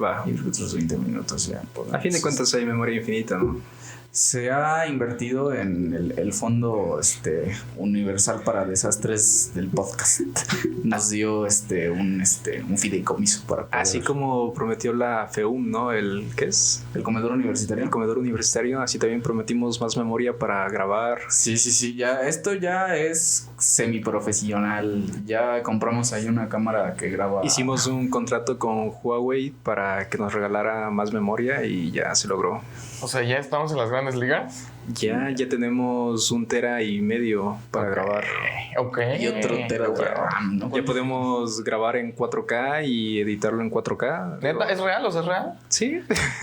Va. Y otros 20 minutos ya. A fin de cuentas hay memoria infinita, ¿no? Se ha invertido en el fondo universal para desastres del podcast. Nos dio un fideicomiso para poder... Así como prometió la FEUM, ¿no? ¿Qué es? El comedor universitario. El comedor universitario. Así también prometimos más memoria para grabar. Sí. Esto ya es semiprofesional. Ya compramos ahí una cámara que graba. Hicimos un contrato con Huawei para que nos regalara más memoria y ya se logró. O sea, ya estamos en las grandes ligas. Ya tenemos 1,5 teras para grabar. Ok. Y otro tera de RAM, ¿no? Ya podemos grabar en 4K y editarlo en 4K. ¿Neta? ¿Es real? O sea, ¿es real? Sí.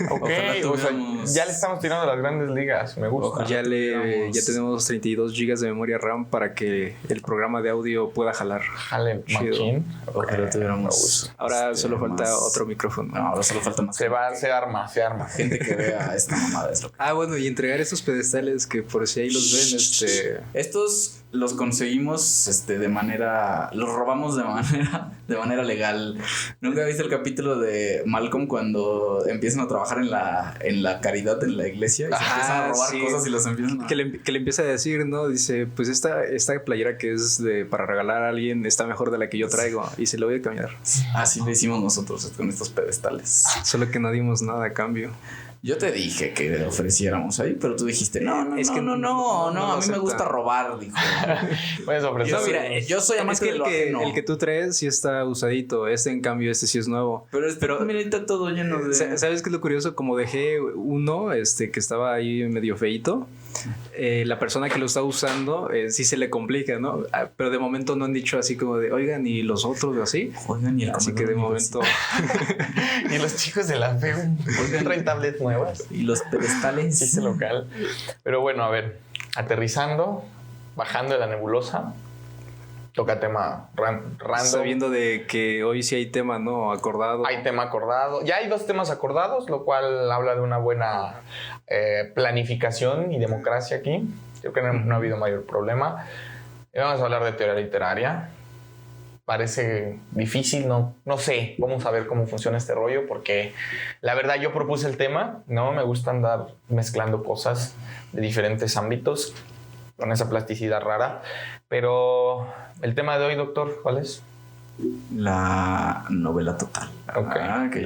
Ok, o sea, ya le estamos tirando a las grandes ligas. Me gusta. Ojalá. Ya tenemos 32 GB de memoria RAM para que el programa de audio pueda jalar. Jale, Chido. machín. Ojalá tuviéramos. Ahora solo falta otro micrófono. No, ahora solo falta más. Se arma. Gente que vea esta mamada. Es lo que... Bueno, y entregar esos pedestales que por si ahí los ven, Estos los conseguimos los robamos de manera legal. ¿Nunca viste el capítulo de Malcolm cuando empiezan a trabajar en la caridad en la iglesia y se empiezan a robar cosas y los empiezan a... que le empieza a decir, ¿no? Dice, pues esta playera que es para regalar a alguien está mejor de la que yo traigo y se lo voy a cambiar. Así lo hicimos nosotros con estos pedestales. Solo que no dimos nada a cambio. Yo te dije que le ofreciéramos ahí, pero tú dijiste, no, a mí me gusta robar, dijo. Puedes ofrecer. No, mira, yo soy amante de lo ajeno. El que tú traes sí está usadito, en cambio, sí es nuevo. Pero mira, está todo lleno de... ¿Sabes qué es lo curioso? Como dejé uno, que estaba ahí medio feito, la persona que lo está usando sí se le complica, ¿no? Pero de momento no han dicho así como de, oigan, ¿y los otros así? Oigan, y el así que de momento... Y los chicos de la FEU traen tablets nuevas. Y los pedestales. Chiste local. Pero bueno, a ver, aterrizando, bajando de la nebulosa, toca tema random. Sabiendo de que hoy sí hay tema, ¿no? Acordado. Hay tema acordado. Ya hay 2 temas acordados, lo cual habla de una buena planificación y democracia aquí. Creo que no ha habido mayor problema. Vamos a hablar de teoría literaria. Parece difícil, no sé. Vamos a ver cómo funciona este rollo, porque la verdad yo propuse el tema, ¿no? Me gusta andar mezclando cosas de diferentes ámbitos con esa plasticidad rara. Pero el tema de hoy, doctor, ¿cuál es? La novela total. Okay. Que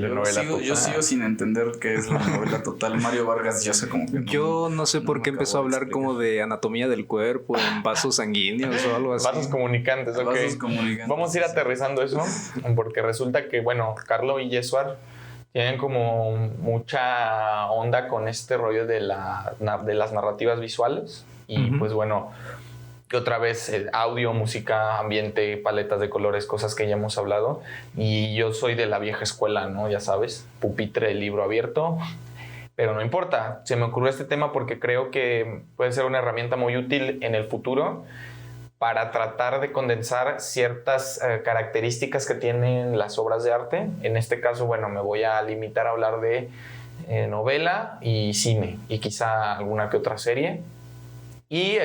yo sigo sin entender qué es la novela total. Mario Vargas Llosa como que yo no sé por qué empezó a hablar como de anatomía del cuerpo en vasos sanguíneos o algo así. Vasos comunicantes, ok. Vasos comunicantes. Vamos a ir aterrizando eso, porque resulta que, bueno, Carlo y Yesuar tienen como mucha onda con este rollo de las narrativas visuales. Y pues bueno, otra vez audio, música, ambiente, paletas de colores, cosas que ya hemos hablado. Y yo soy de la vieja escuela, ¿no? Ya sabes, pupitre, libro abierto. Pero no importa, se me ocurrió este tema porque creo que puede ser una herramienta muy útil en el futuro para tratar de condensar ciertas características que tienen las obras de arte. En este caso, bueno, me voy a limitar a hablar de novela y cine y quizá alguna que otra serie. Y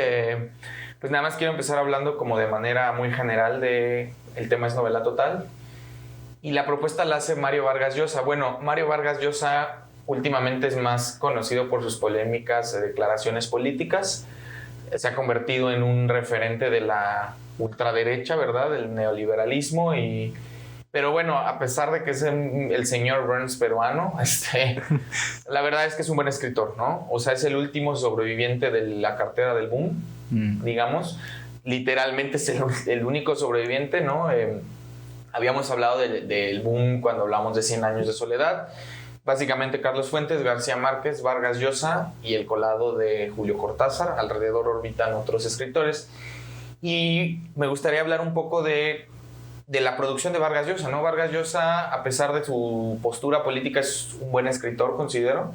pues nada más quiero empezar hablando como de manera muy general de el tema es novela total. Y la propuesta la hace Mario Vargas Llosa. Bueno, Mario Vargas Llosa últimamente es más conocido por sus polémicas declaraciones políticas. Se ha convertido en un referente de la ultraderecha, ¿verdad? Del neoliberalismo. Pero bueno, a pesar de que es el señor Burns peruano, la verdad es que es un buen escritor, ¿no? O sea, es el último sobreviviente de la cartera del boom, digamos. Literalmente es el único sobreviviente, ¿no? Habíamos hablado del boom cuando hablamos de 100 años de soledad. Básicamente Carlos Fuentes, García Márquez, Vargas Llosa y el colado de Julio Cortázar. Alrededor orbitan otros escritores. Y me gustaría hablar un poco de la producción de Vargas Llosa, ¿no? Vargas Llosa, a pesar de su postura política, es un buen escritor, considero.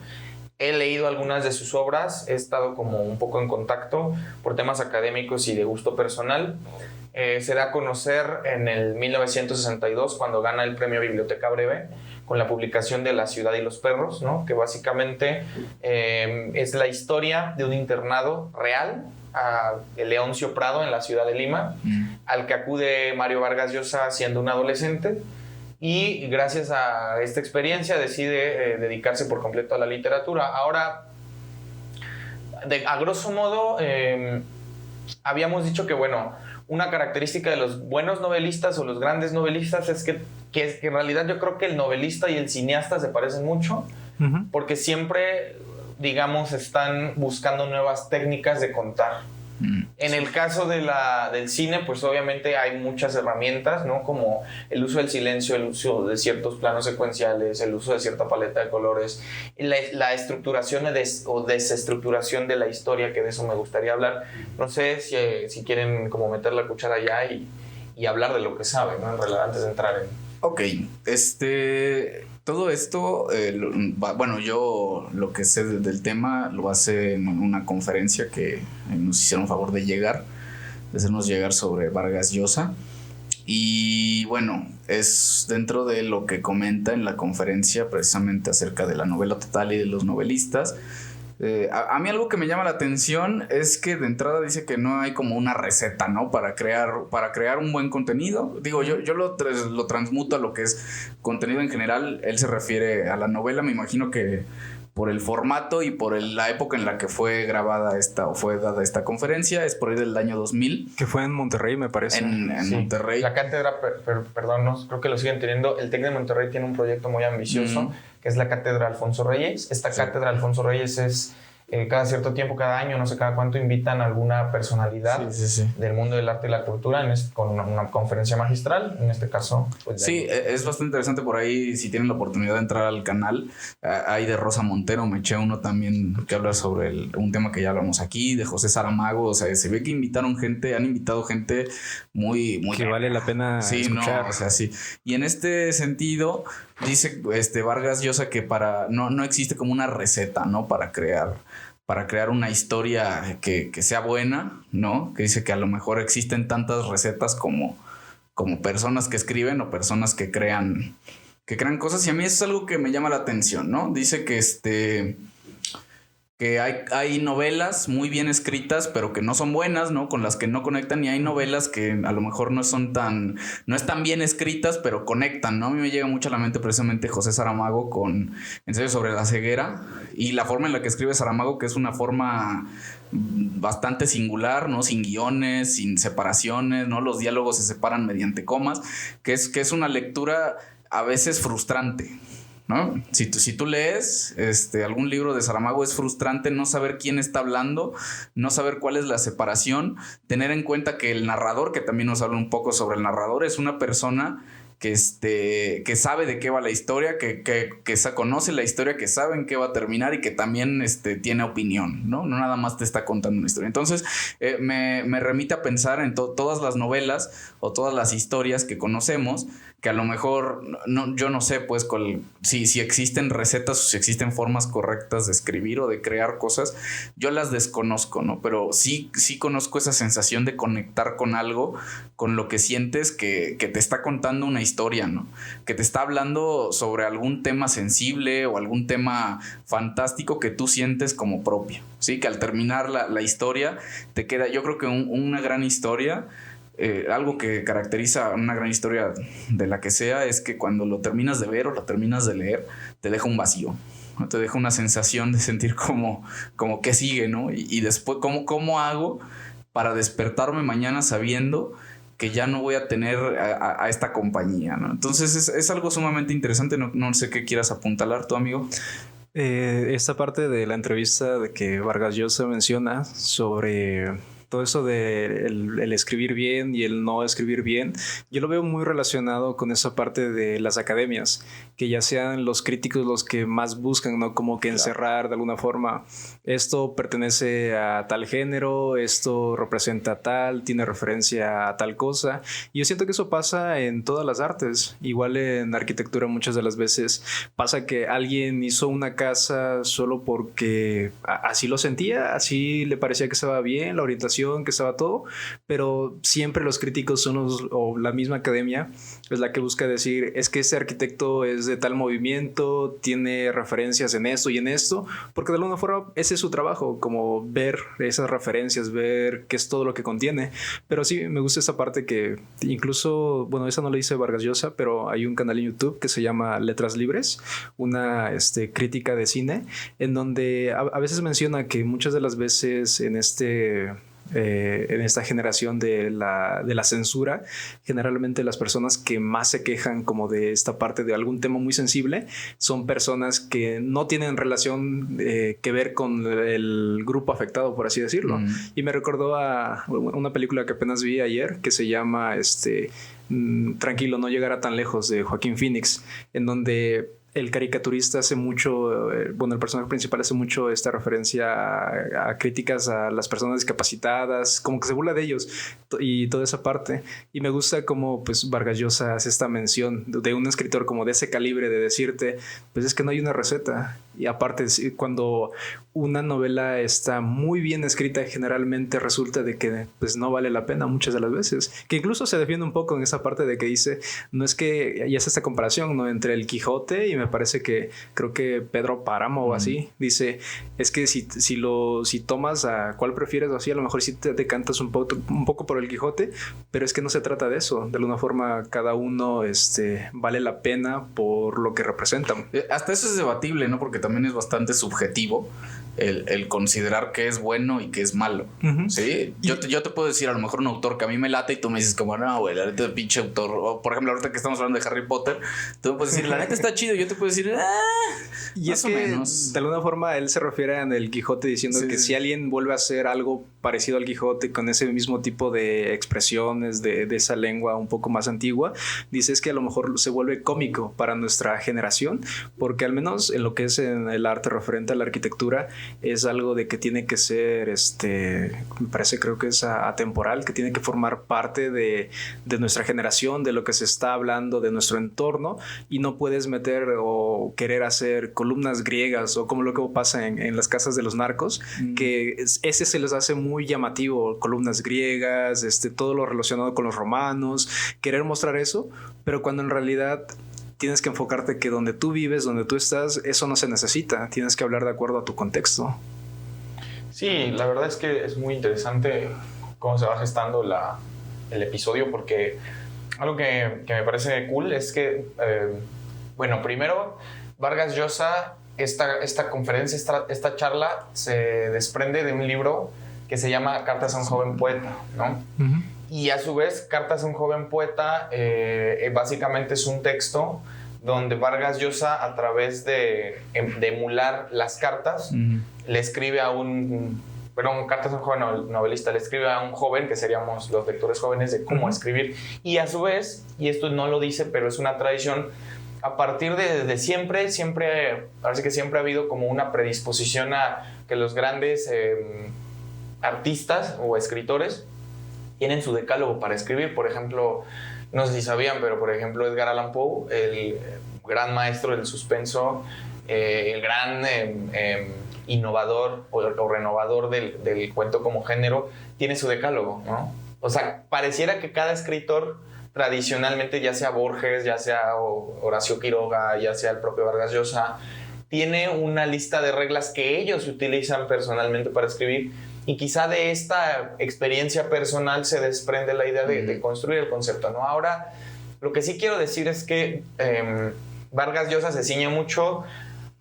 He leído algunas de sus obras, he estado como un poco en contacto por temas académicos y de gusto personal. Se da a conocer en el 1962 cuando gana el premio Biblioteca Breve con la publicación de La ciudad y los perros, ¿no? Que básicamente es la historia de un internado real, el Leoncio Prado en la ciudad de Lima, al que acude Mario Vargas Llosa siendo un adolescente y gracias a esta experiencia decide dedicarse por completo a la literatura. Ahora, a grosso modo, habíamos dicho que, bueno, una característica de los buenos novelistas o los grandes novelistas es que en realidad yo creo que el novelista y el cineasta se parecen mucho, porque siempre, digamos, están buscando nuevas técnicas de contar. En el caso del cine, pues obviamente hay muchas herramientas, ¿no? Como el uso del silencio, el uso de ciertos planos secuenciales, el uso de cierta paleta de colores, la estructuración o desestructuración de la historia, que de eso me gustaría hablar. No sé si quieren como meter la cuchara allá y hablar de lo que saben, ¿no? En realidad, antes de entrar en... Ok, todo esto, bueno, yo lo que sé del tema lo hace en una conferencia que nos hicieron favor de hacernos llegar sobre Vargas Llosa. Y bueno, es dentro de lo que comenta en la conferencia precisamente acerca de la novela total y de los novelistas. A mí algo que me llama la atención es que de entrada dice que no hay como una receta, ¿no? Para crear un buen contenido. Digo, yo lo transmuto a lo que es contenido en general. Él se refiere a la novela, me imagino que por el formato y por la época en la que fue grabada fue dada esta conferencia, es por ahí del año 2000. Que fue en Monterrey, me parece. En sí. Monterrey. La cátedra, perdón, no, creo que lo siguen teniendo. El TEC de Monterrey tiene un proyecto muy ambicioso, que es la Cátedra Alfonso Reyes. Esta Cátedra Alfonso Reyes es... cada cierto tiempo, cada año, no sé cada cuánto, invitan a alguna personalidad del mundo del arte y la cultura con una conferencia magistral, en este caso. Pues, sí, es bastante interesante por ahí, si tienen la oportunidad de entrar al canal. Hay de Rosa Montero, me eché uno también que habla sobre un tema que ya hablamos aquí, de José Saramago. O sea, se ve que han invitado gente muy... que vale la pena escuchar. No, o sea, sí. Y en este sentido, dice Vargas Llosa que no existe como una receta, ¿no? Para crear una historia que sea buena, ¿no? Que dice que a lo mejor existen tantas recetas como personas que escriben o personas que crean cosas. Y a mí eso es algo que me llama la atención, ¿no? Dice que hay novelas muy bien escritas, pero que no son buenas, ¿no? Con las que no conectan, y hay novelas que a lo mejor no están bien escritas, pero conectan, ¿no? A mí me llega mucho a la mente precisamente José Saramago con Ensayo sobre la ceguera, y la forma en la que escribe Saramago, que es una forma bastante singular, ¿no? Sin guiones, sin separaciones, ¿no? Los diálogos se separan mediante comas, que es una lectura a veces frustrante, ¿no? Si tú lees algún libro de Saramago, es frustrante no saber quién está hablando, no saber cuál es la separación, tener en cuenta que el narrador, que también nos habla un poco sobre el narrador, es una persona que sabe de qué va la historia, que conoce la historia, que sabe en qué va a terminar y que también tiene opinión, ¿no? No nada más te está contando una historia. Entonces me remite a pensar en todas las novelas o todas las historias que conocemos, que a lo mejor yo no sé pues si existen recetas o si existen formas correctas de escribir o de crear cosas. Yo las desconozco, ¿no? Pero sí conozco esa sensación de conectar con algo, con lo que sientes que te está contando una historia, ¿no? Que te está hablando sobre algún tema sensible o algún tema fantástico que tú sientes como propio, ¿sí? Que al terminar la historia te queda, yo creo que una gran historia. Algo que caracteriza una gran historia de la que sea es que cuando lo terminas de ver o lo terminas de leer, te deja un vacío, ¿no? Te deja una sensación de sentir como que sigue, ¿no? Y después, ¿cómo hago para despertarme mañana sabiendo que ya no voy a tener a esta compañía, ¿no? Entonces es algo sumamente interesante. No sé qué quieras apuntalar, tu amigo. Esta parte de la entrevista de que Vargas Llosa menciona sobre todo eso de el escribir bien y el no escribir bien, yo lo veo muy relacionado con esa parte de las academias, que ya sean los críticos los que más buscan, ¿no? Como que encerrar de alguna forma, esto pertenece a tal género, esto representa tal, tiene referencia a tal cosa. Y yo siento que eso pasa en todas las artes. Igual en arquitectura muchas de las veces pasa que alguien hizo una casa solo porque así lo sentía, así le parecía que estaba bien, la orientación civilización, que estaba todo, pero siempre los críticos son o la misma academia es la que busca decir, es que este arquitecto es de tal movimiento, tiene referencias en esto y en esto, porque de alguna forma ese es su trabajo, como ver esas referencias, ver qué es todo lo que contiene. Pero sí, me gusta esa parte que incluso, bueno, esa no la dice Vargas Llosa, pero hay un canal en YouTube que se llama Letras Libres, una crítica de cine, en donde a veces menciona que muchas de las veces en esta generación de la censura, generalmente las personas que más se quejan como de esta parte de algún tema muy sensible son personas que no tienen relación que ver con el grupo afectado, por así decirlo. Y me recordó a una película que apenas vi ayer que se llama Tranquilo, no llegará tan lejos, de Joaquín Phoenix, en donde el caricaturista hace mucho, el personaje principal hace mucho esta referencia a críticas a las personas discapacitadas, como que se burla de ellos y toda esa parte. Y me gusta como pues Vargas Llosa hace esta mención de un escritor como de ese calibre, de decirte, pues es que no hay una receta. Y aparte, cuando una novela está muy bien escrita, generalmente resulta de que pues no vale la pena muchas de las veces. Que incluso se defiende un poco en esa parte de que dice, no es que, y hace esta comparación, ¿no?, entre el Quijote y me parece que, creo que Pedro Páramo o así, dice, es que si tomas a cuál prefieres o así, a lo mejor sí te decantas un poco por el Quijote, pero es que no se trata de eso. De alguna forma, cada uno vale la pena por lo que representan. Hasta eso es debatible, ¿no? Porque también es bastante subjetivo el considerar qué es bueno y qué es malo. ¿Sí? Yo te puedo decir a lo mejor un autor que a mí me late y tú me dices como, no, güey, la neta de pinche autor. O por ejemplo, ahorita que estamos hablando de Harry Potter, tú me puedes decir, la neta está chido. Y yo te puedo decir, y más es o que menos. de alguna forma él se refiere en el Quijote diciendo que si alguien vuelve a hacer algo parecido al Quijote con ese mismo tipo de expresiones de esa lengua un poco más antigua, dice es que a lo mejor se vuelve cómico para nuestra generación, porque al menos en lo que es en el arte referente a la arquitectura es algo de que tiene que ser me parece, creo que es atemporal, que tiene que formar parte de nuestra generación, de lo que se está hablando, de nuestro entorno, y no puedes meter o querer hacer columnas griegas o como lo que pasa en las casas de los narcos, que ese se les hace muy llamativo, columnas griegas, todo lo relacionado con los romanos, querer mostrar eso, pero cuando en realidad tienes que enfocarte que donde tú vives, donde tú estás, eso no se necesita, tienes que hablar de acuerdo a tu contexto. Sí, la verdad es que es muy interesante cómo se va gestando el episodio, porque algo que me parece cool es que, primero, Vargas Llosa, esta conferencia, esta charla se desprende de un libro que se llama Cartas a un joven poeta, ¿no? Uh-huh. Y a su vez, Cartas a un joven poeta básicamente es un texto donde Vargas Llosa, a través de emular las cartas, le escribe a Cartas a un joven novelista, le escribe a un joven, que seríamos los lectores jóvenes, de cómo escribir. Y a su vez, y esto no lo dice, pero es una tradición, a partir de siempre, parece que siempre ha habido como una predisposición a que los grandes artistas o escritores tienen su decálogo para escribir. Por ejemplo, no sé si sabían, pero por ejemplo Edgar Allan Poe, el gran maestro del suspenso, el gran innovador o renovador del cuento como género, tiene su decálogo, ¿no? O sea, pareciera que cada escritor tradicionalmente, ya sea Borges, ya sea Horacio Quiroga, ya sea el propio Vargas Llosa, tiene una lista de reglas que ellos utilizan personalmente para escribir. Y quizá de esta experiencia personal se desprende la idea de construir el concepto, ¿no? Ahora, lo que sí quiero decir es que Vargas Llosa se ciñe mucho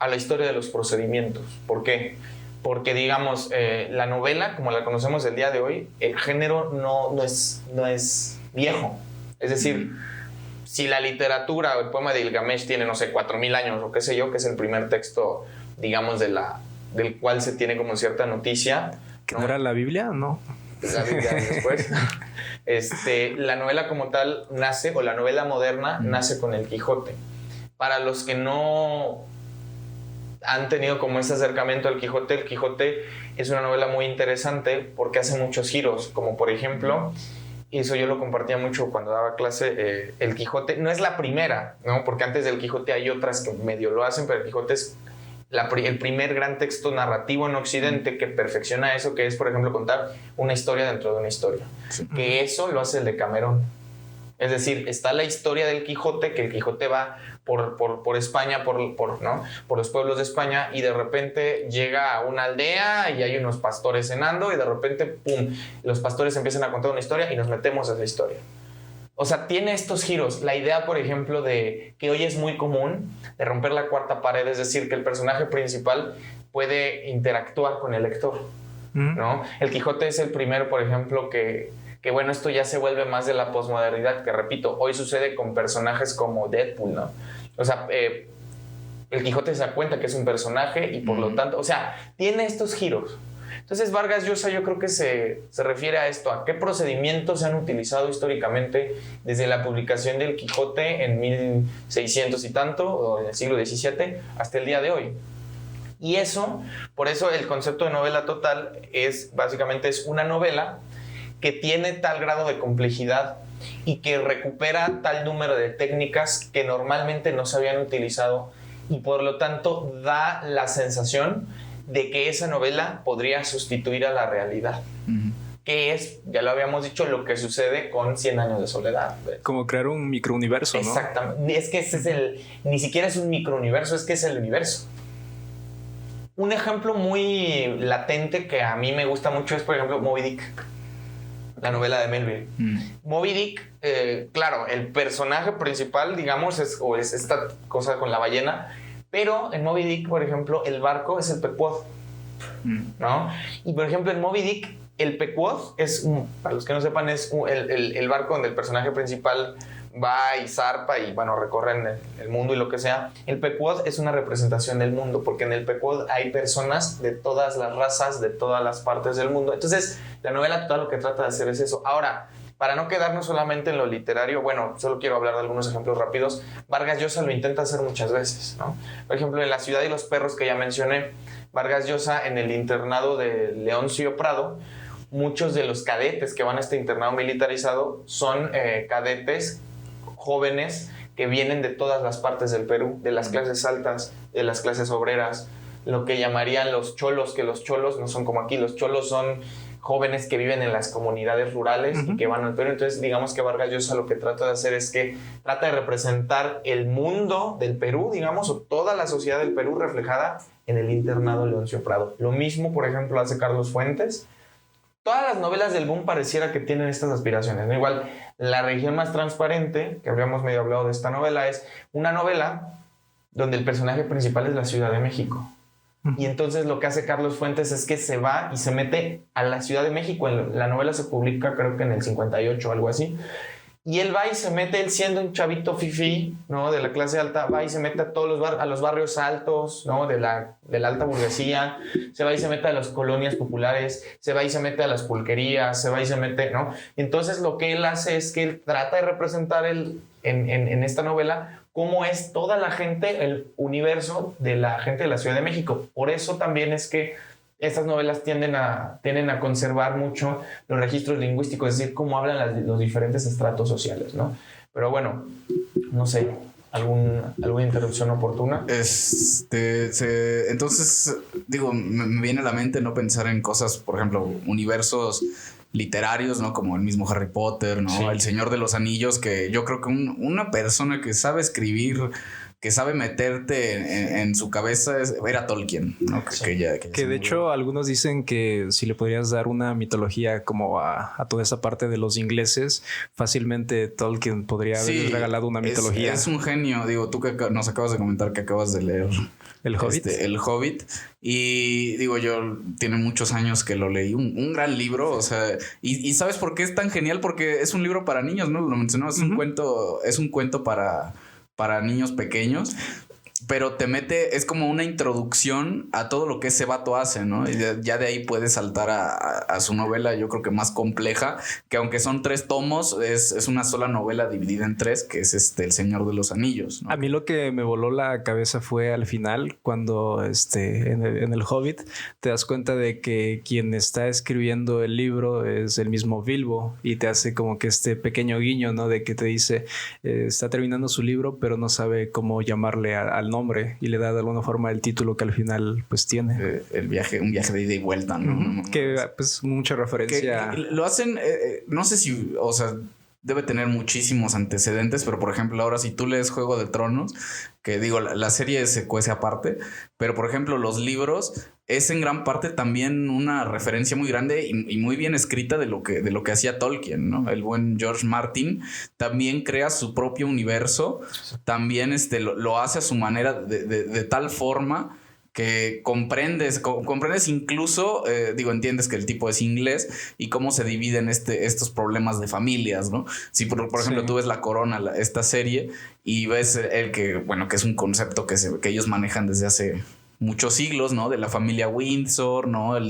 a la historia de los procedimientos. ¿Por qué? Porque, digamos, la novela, como la conocemos el día de hoy, el género no es viejo. Es decir, si la literatura o el poema de Gilgamesh tiene, no sé, 4,000 años o qué sé yo, que es el primer texto, digamos, del cual se tiene como cierta noticia, ¿que no era la Biblia? No. La Biblia después. La novela como tal nace, o la novela moderna nace con el Quijote. Para los que no han tenido como este acercamiento al Quijote, el Quijote es una novela muy interesante porque hace muchos giros, como por ejemplo, y eso yo lo compartía mucho cuando daba clase, el Quijote no es la primera, ¿no? Porque antes del Quijote hay otras que medio lo hacen, pero el Quijote es el primer gran texto narrativo en Occidente que perfecciona eso, que es, por ejemplo, contar una historia dentro de una historia. Sí. Que eso lo hace el Decamerón. Es decir, está la historia del Quijote, que el Quijote va por España, ¿no? Por los pueblos de España, y de repente llega a una aldea y hay unos pastores cenando y de repente, ¡pum!, los pastores empiezan a contar una historia y nos metemos a esa historia. O sea, tiene estos giros. La idea, por ejemplo, de que hoy es muy común, de romper la cuarta pared, es decir, que el personaje principal puede interactuar con el lector, ¿no? El Quijote es el primero, por ejemplo, que bueno, esto ya se vuelve más de la posmodernidad, que repito, hoy sucede con personajes como Deadpool, ¿no? O sea, el Quijote se da cuenta que es un personaje y por lo tanto, o sea, tiene estos giros. Entonces Vargas Llosa yo creo que se refiere a esto, a qué procedimientos se han utilizado históricamente desde la publicación del Quijote en 1600 y tanto, o en el siglo XVII, hasta el día de hoy. Y eso, por eso el concepto de novela total es básicamente es una novela que tiene tal grado de complejidad y que recupera tal número de técnicas que normalmente no se habían utilizado y por lo tanto da la sensación de que esa novela podría sustituir a la realidad. Que es, ya lo habíamos dicho, lo que sucede con 100 años de soledad. ¿Ves? Como crear un microuniverso, ¿no? Exactamente. Es que ese es ni siquiera es un microuniverso, es que es el universo. Un ejemplo muy latente que a mí me gusta mucho es, por ejemplo, Moby Dick. La novela de Melville. Moby Dick, claro, el personaje principal, digamos, es esta cosa con la ballena, pero en Moby Dick, por ejemplo, el barco es el Pequod, ¿no? Y, por ejemplo, en Moby Dick, el Pequod es, para los que no sepan, es el barco donde el personaje principal va y zarpa y, bueno, recorren el mundo y lo que sea. El Pequod es una representación del mundo, porque en el Pequod hay personas de todas las razas, de todas las partes del mundo. Entonces, la novela todo lo que trata de hacer es eso. Ahora, para no quedarnos solamente en lo literario, bueno, solo quiero hablar de algunos ejemplos rápidos. Vargas Llosa lo intenta hacer muchas veces, ¿no? Por ejemplo, en La ciudad y los perros, que ya mencioné, Vargas Llosa, en el internado de Leoncio Prado, muchos de los cadetes que van a este internado militarizado son cadetes jóvenes que vienen de todas las partes del Perú, de las clases altas, de las clases obreras, lo que llamarían los cholos, que los cholos no son como aquí, los cholos son jóvenes que viven en las comunidades rurales y que van al Perú. Entonces, digamos que Vargas Llosa lo que trata de hacer es que trata de representar el mundo del Perú, digamos, o toda la sociedad del Perú reflejada en el internado Leoncio Prado. Lo mismo, por ejemplo, hace Carlos Fuentes. Todas las novelas del boom pareciera que tienen estas aspiraciones, ¿no? Igual, La región más transparente, que habíamos medio hablado de esta novela, es una novela donde el personaje principal es la Ciudad de México. Y entonces lo que hace Carlos Fuentes es que se va y se mete a la Ciudad de México. La novela se publica creo que en el 58 o algo así. Y él va y se mete, él siendo un chavito fifí, ¿no?, de la clase alta, va y se mete a todos los barrios altos, ¿no?, de la alta burguesía, se va y se mete a las colonias populares, se va y se mete a las pulquerías, se va y se mete, ¿no? Entonces lo que él hace es que él trata de representar en esta novela cómo es toda la gente, el universo de la gente de la Ciudad de México. Por eso también es que estas novelas tienden a conservar mucho los registros lingüísticos, es decir, cómo hablan los diferentes estratos sociales, ¿no? Pero bueno, no sé, ¿alguna interrupción oportuna? Entonces, digo, me viene a la mente no pensar en cosas, por ejemplo, universos literarios, ¿no? Como el mismo Harry Potter, ¿no? Sí. El Señor de los Anillos, que yo creo que una persona que sabe escribir, que sabe meterte en su cabeza era Tolkien, ¿no? Que de hecho algunos dicen que si le podrías dar una mitología como a toda esa parte de los ingleses, fácilmente Tolkien podría haber regalado una mitología. Es un genio. Digo, tú que nos acabas de comentar que acabas de leer El Hobbit. El Hobbit. Y digo, yo tiene muchos años que lo leí. Un gran libro, o sea, y ¿sabes por qué es tan genial? Porque es un libro para niños, ¿no? Lo mencionabas, es un cuento para niños pequeños, pero te mete, es como una introducción a todo lo que ese vato hace, ¿no? Y ya de ahí puedes saltar a su novela, yo creo que más compleja, que aunque son 3 tomos, es una sola novela dividida en 3, que es El Señor de los Anillos, ¿no? A mí lo que me voló la cabeza fue al final, cuando en el Hobbit te das cuenta de que quien está escribiendo el libro es el mismo Bilbo, y te hace como que este pequeño guiño, ¿no? De que te dice, está terminando su libro, pero no sabe cómo llamarle al al nombre y le da de alguna forma el título que al final pues tiene. Un viaje de ida y vuelta, ¿no? Que pues mucha referencia. Que lo hacen, no sé si, o sea, debe tener muchísimos antecedentes, pero por ejemplo ahora si tú lees Juego de Tronos, que digo, la serie se cuece aparte, pero por ejemplo los libros es en gran parte también una referencia muy grande y muy bien escrita de lo que hacía Tolkien, ¿no? El buen George Martin también crea su propio universo, también lo hace a su manera de tal forma que comprendes incluso, entiendes que el tipo es inglés y cómo se dividen estos problemas de familias, ¿no? Si por ejemplo tú ves La Corona, esta serie, y ves que es un concepto que ellos manejan desde hace muchos siglos, ¿no? De la familia Windsor, ¿no? Los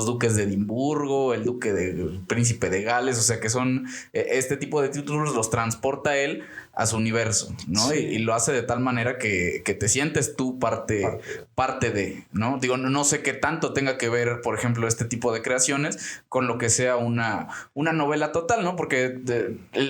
duques de Edimburgo, el príncipe de Gales, o sea que son este tipo de títulos los transporta él a su universo, ¿no? Sí. Y lo hace de tal manera que te sientes tú parte de, ¿no? Digo, no sé qué tanto tenga que ver, por ejemplo, este tipo de creaciones con lo que sea una novela total, ¿no? Porque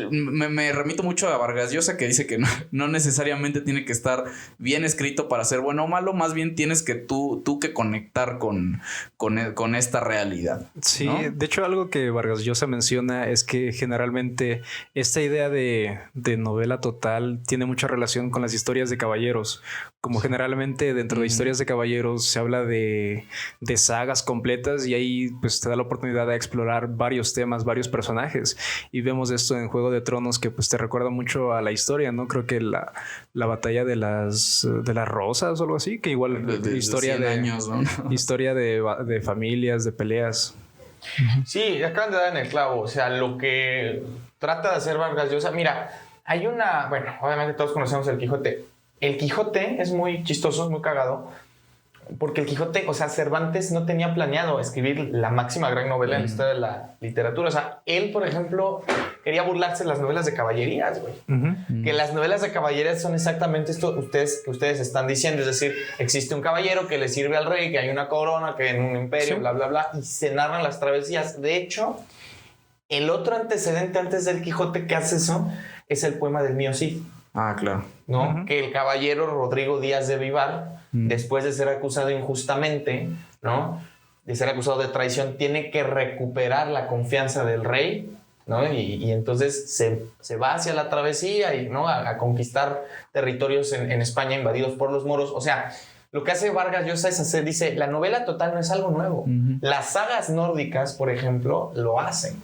me remito mucho a Vargas Llosa, que dice que no necesariamente tiene que estar bien escrito para ser bueno o malo, más bien tienes que tú que conectar con esta realidad, ¿no? Sí, de hecho algo que Vargas Llosa menciona es que generalmente esta idea de novela total tiene mucha relación con las historias de caballeros. Como generalmente dentro de historias de caballeros se habla de sagas completas y ahí pues te da la oportunidad de explorar varios temas, varios personajes. Y vemos esto en Juego de Tronos que pues te recuerda mucho a la historia, ¿no? Creo que la batalla de las rosas o algo así, que igual historia de años, ¿no? Historia de familias, de peleas. Sí, acaban de dar en el clavo. O sea, lo que trata de hacer Vargas Llosa, mira, hay obviamente todos conocemos el Quijote. El Quijote es muy chistoso, es muy cagado, porque el Quijote, o sea, Cervantes no tenía planeado escribir la máxima gran novela en la historia de la literatura. O sea, él, por ejemplo, quería burlarse de las novelas de caballerías, güey. Que las novelas de caballerías son exactamente esto que ustedes están diciendo. Es decir, existe un caballero que le sirve al rey, que hay una corona, que en un imperio, bla, bla, bla, y se narran las travesías. De hecho, el otro antecedente antes del Quijote que hace eso es el poema del Mío Cid. Ah, claro. ¿No? Que el caballero Rodrigo Díaz de Vivar, después de ser acusado injustamente, ¿no? De ser acusado de traición, tiene que recuperar la confianza del rey, ¿no? Y entonces se va hacia la travesía y, ¿no? a conquistar territorios en España invadidos por los moros. O sea, lo que hace Vargas Llosa es dice, la novela total no es algo nuevo. Las sagas nórdicas, por ejemplo, lo hacen.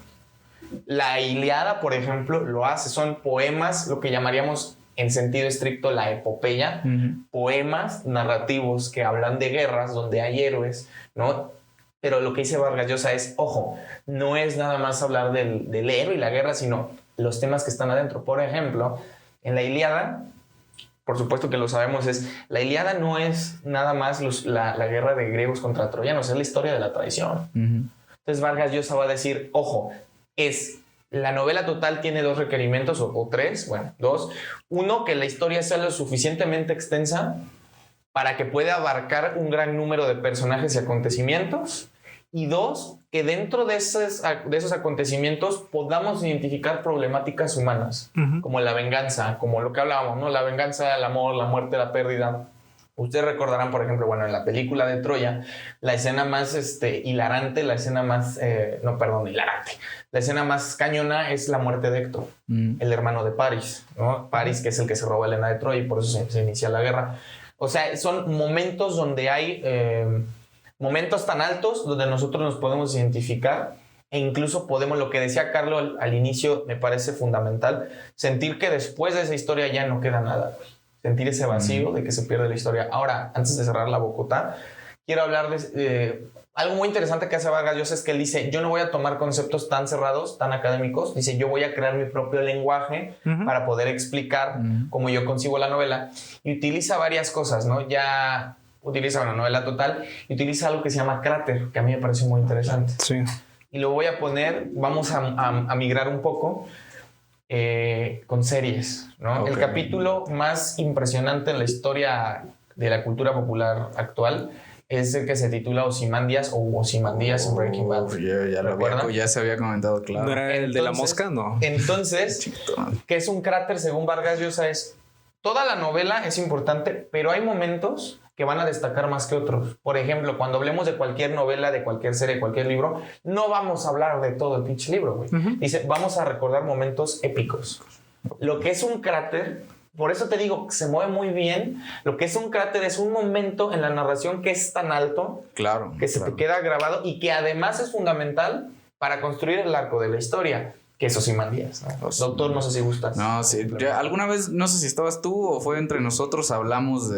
La Ilíada, por ejemplo, lo hace. Son poemas, lo que llamaríamos en sentido estricto la epopeya, poemas narrativos que hablan de guerras donde hay héroes, ¿no? Pero lo que dice Vargas Llosa es, ojo, no es nada más hablar del héroe y la guerra, sino los temas que están adentro. Por ejemplo, en la Ilíada, por supuesto que lo sabemos, la Ilíada no es nada más la guerra de griegos contra troyanos, es la historia de la traición. Entonces Vargas Llosa va a decir, ojo, la novela total tiene dos requerimientos, o tres, dos. Uno, que la historia sea lo suficientemente extensa para que pueda abarcar un gran número de personajes y acontecimientos. Y dos, que dentro de esos acontecimientos podamos identificar problemáticas humanas, como la venganza, como lo que hablábamos, ¿no? La venganza, el amor, la muerte, la pérdida. Ustedes recordarán, por ejemplo, en la película de Troya, la escena más hilarante, la escena más... hilarante. La escena más cañona es la muerte de Héctor, el hermano de París, ¿no? París, que es el que se roba a Helena de Troya y por eso se inicia la guerra. O sea, son momentos donde hay... momentos tan altos donde nosotros nos podemos identificar e incluso podemos, lo que decía Carlos al inicio, me parece fundamental, sentir que después de esa historia ya no queda nada, sentir ese vacío de que se pierde la historia. Ahora, antes de cerrar la bocota, quiero hablar de algo muy interesante que hace Vargas Llosa, es que él dice, yo no voy a tomar conceptos tan cerrados, tan académicos, dice, yo voy a crear mi propio lenguaje para poder explicar cómo yo concibo la novela, y utiliza varias cosas, ¿no? Ya utiliza una novela total y utiliza algo que se llama cráter, que a mí me parece muy interesante. Sí. Y lo voy a poner, vamos a migrar un poco con series, ¿no? Okay. El capítulo más impresionante en la historia de la cultura popular actual es el que se titula Ozymandias o Ozymandias en Breaking Bad. Ya se había comentado, claro. ¿No era el de la mosca? No. Entonces, ¿qué es un cráter según Vargas Llosa? Es toda la novela es importante, pero hay momentos que van a destacar más que otros. Por ejemplo, cuando hablemos de cualquier novela, de cualquier serie, de cualquier libro, no vamos a hablar de todo el pinche libro, güey. Dice, vamos a recordar momentos épicos. Lo que es un cráter, por eso te digo, se mueve muy bien. Lo que es un cráter es un momento en la narración que es tan alto, que se te queda grabado y que además es fundamental para construir el arco de la historia. Que es Ozymandias, ¿no? Doctor, no sé si gustas. No, sí. Ya, alguna vez, no sé si estabas tú o fue entre nosotros, hablamos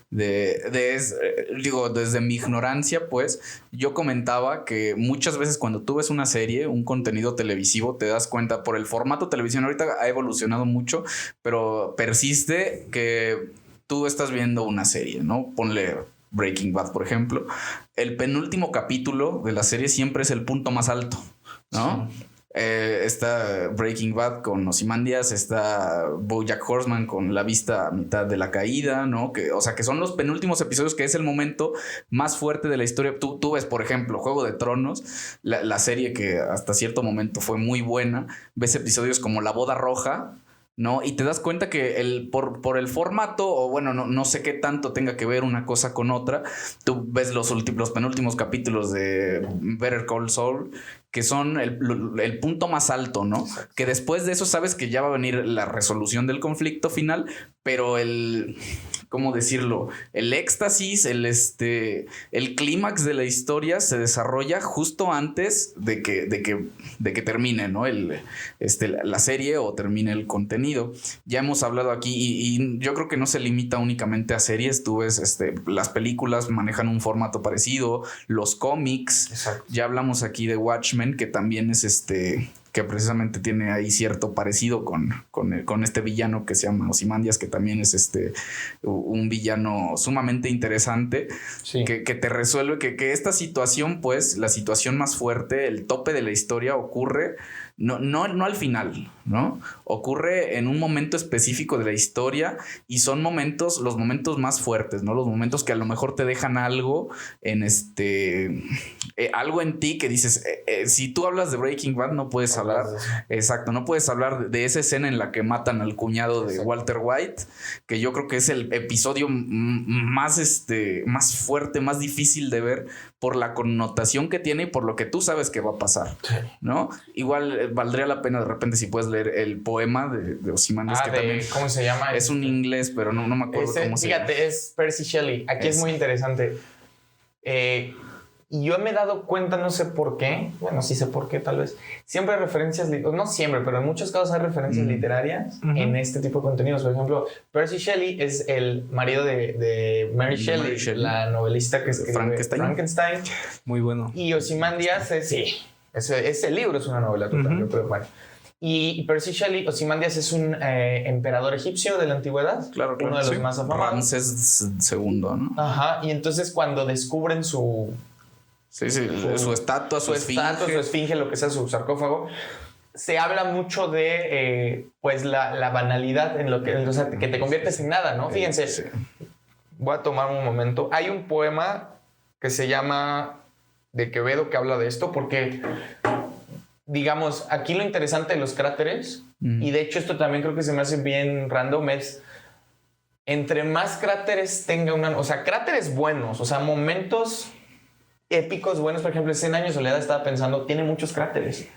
digo, desde mi ignorancia, pues, yo comentaba que muchas veces cuando tú ves una serie, un contenido televisivo, te das cuenta por el formato televisión. Ahorita ha evolucionado mucho, pero persiste que tú estás viendo una serie, ¿no? Ponle Breaking Bad, por ejemplo. El penúltimo capítulo de la serie siempre es el punto más alto, ¿no? Sí. Está Breaking Bad con Ozymandias, está BoJack Horseman con La vista a mitad de la caída, ¿no? Que son los penúltimos episodios, que es el momento más fuerte de la historia. Tú ves, por ejemplo, Juego de Tronos, la serie que hasta cierto momento fue muy buena. Ves episodios como La boda roja, ¿no? Y te das cuenta que por el formato, o bueno, no sé qué tanto tenga que ver una cosa con otra. Tú ves los penúltimos capítulos de Better Call Saul, que son el punto más alto, ¿no? Exacto. Que después de eso sabes que ya va a venir la resolución del conflicto final, pero ¿cómo decirlo? El éxtasis, el clímax de la historia se desarrolla justo antes de que termine, ¿no? La serie o termine el contenido. Ya hemos hablado aquí y yo creo que no se limita únicamente a series. Tú ves, las películas manejan un formato parecido, los cómics. Exacto. Ya hablamos aquí de Watchmen, que también es que precisamente tiene ahí cierto parecido con este villano que se llama Ozymandias, que también es un villano sumamente interesante, sí. que te resuelve que esta situación, pues la situación más fuerte, el tope de la historia ocurre no al final, ¿no? Ocurre en un momento específico de la historia y son los momentos más fuertes, ¿no? Los momentos que a lo mejor te dejan algo en algo en ti que dices, si tú hablas de Breaking Bad no puedes hablar, exacto, no puedes hablar de esa escena en la que matan al cuñado de Walter White, que yo creo que es el episodio más fuerte, más difícil de ver por la connotación que tiene y por lo que tú sabes que va a pasar, ¿no? Igual valdría la pena de repente si puedes leer el poema de Ozymandias, que también ¿cómo se llama? Es un inglés, pero no me acuerdo cómo se llama. Fíjate, es Percy Shelley. Aquí es muy interesante. Y yo me he dado cuenta, no sé por qué, bueno, sí sé por qué tal vez, siempre hay referencias, no siempre, pero en muchos casos hay referencias literarias en este tipo de contenidos. Por ejemplo, Percy Shelley es el marido de Mary Shelley, la novelista que escribe Frankenstein. Muy bueno. Y Ozymandias ese libro es una novela total, yo creo, bueno. Y Percy Shelley, Ozymandias es un emperador egipcio de la antigüedad, claro, uno de los más afamados. Ramsés II, ¿no? Ajá, y entonces cuando descubren su estatua, su esfinge, lo que sea, su sarcófago, se habla mucho de pues la banalidad en lo que, o sea, que te conviertes en nada, ¿no? Fíjense, voy a tomar un momento. Hay un poema que se llama de Quevedo que habla de esto, porque digamos, aquí lo interesante de los cráteres, y de hecho esto también creo que se me hace bien random, es entre más cráteres tenga o sea, cráteres buenos, o sea, momentos épicos buenos. Por ejemplo, 100 años de soledad, estaba pensando, tiene muchos cráteres.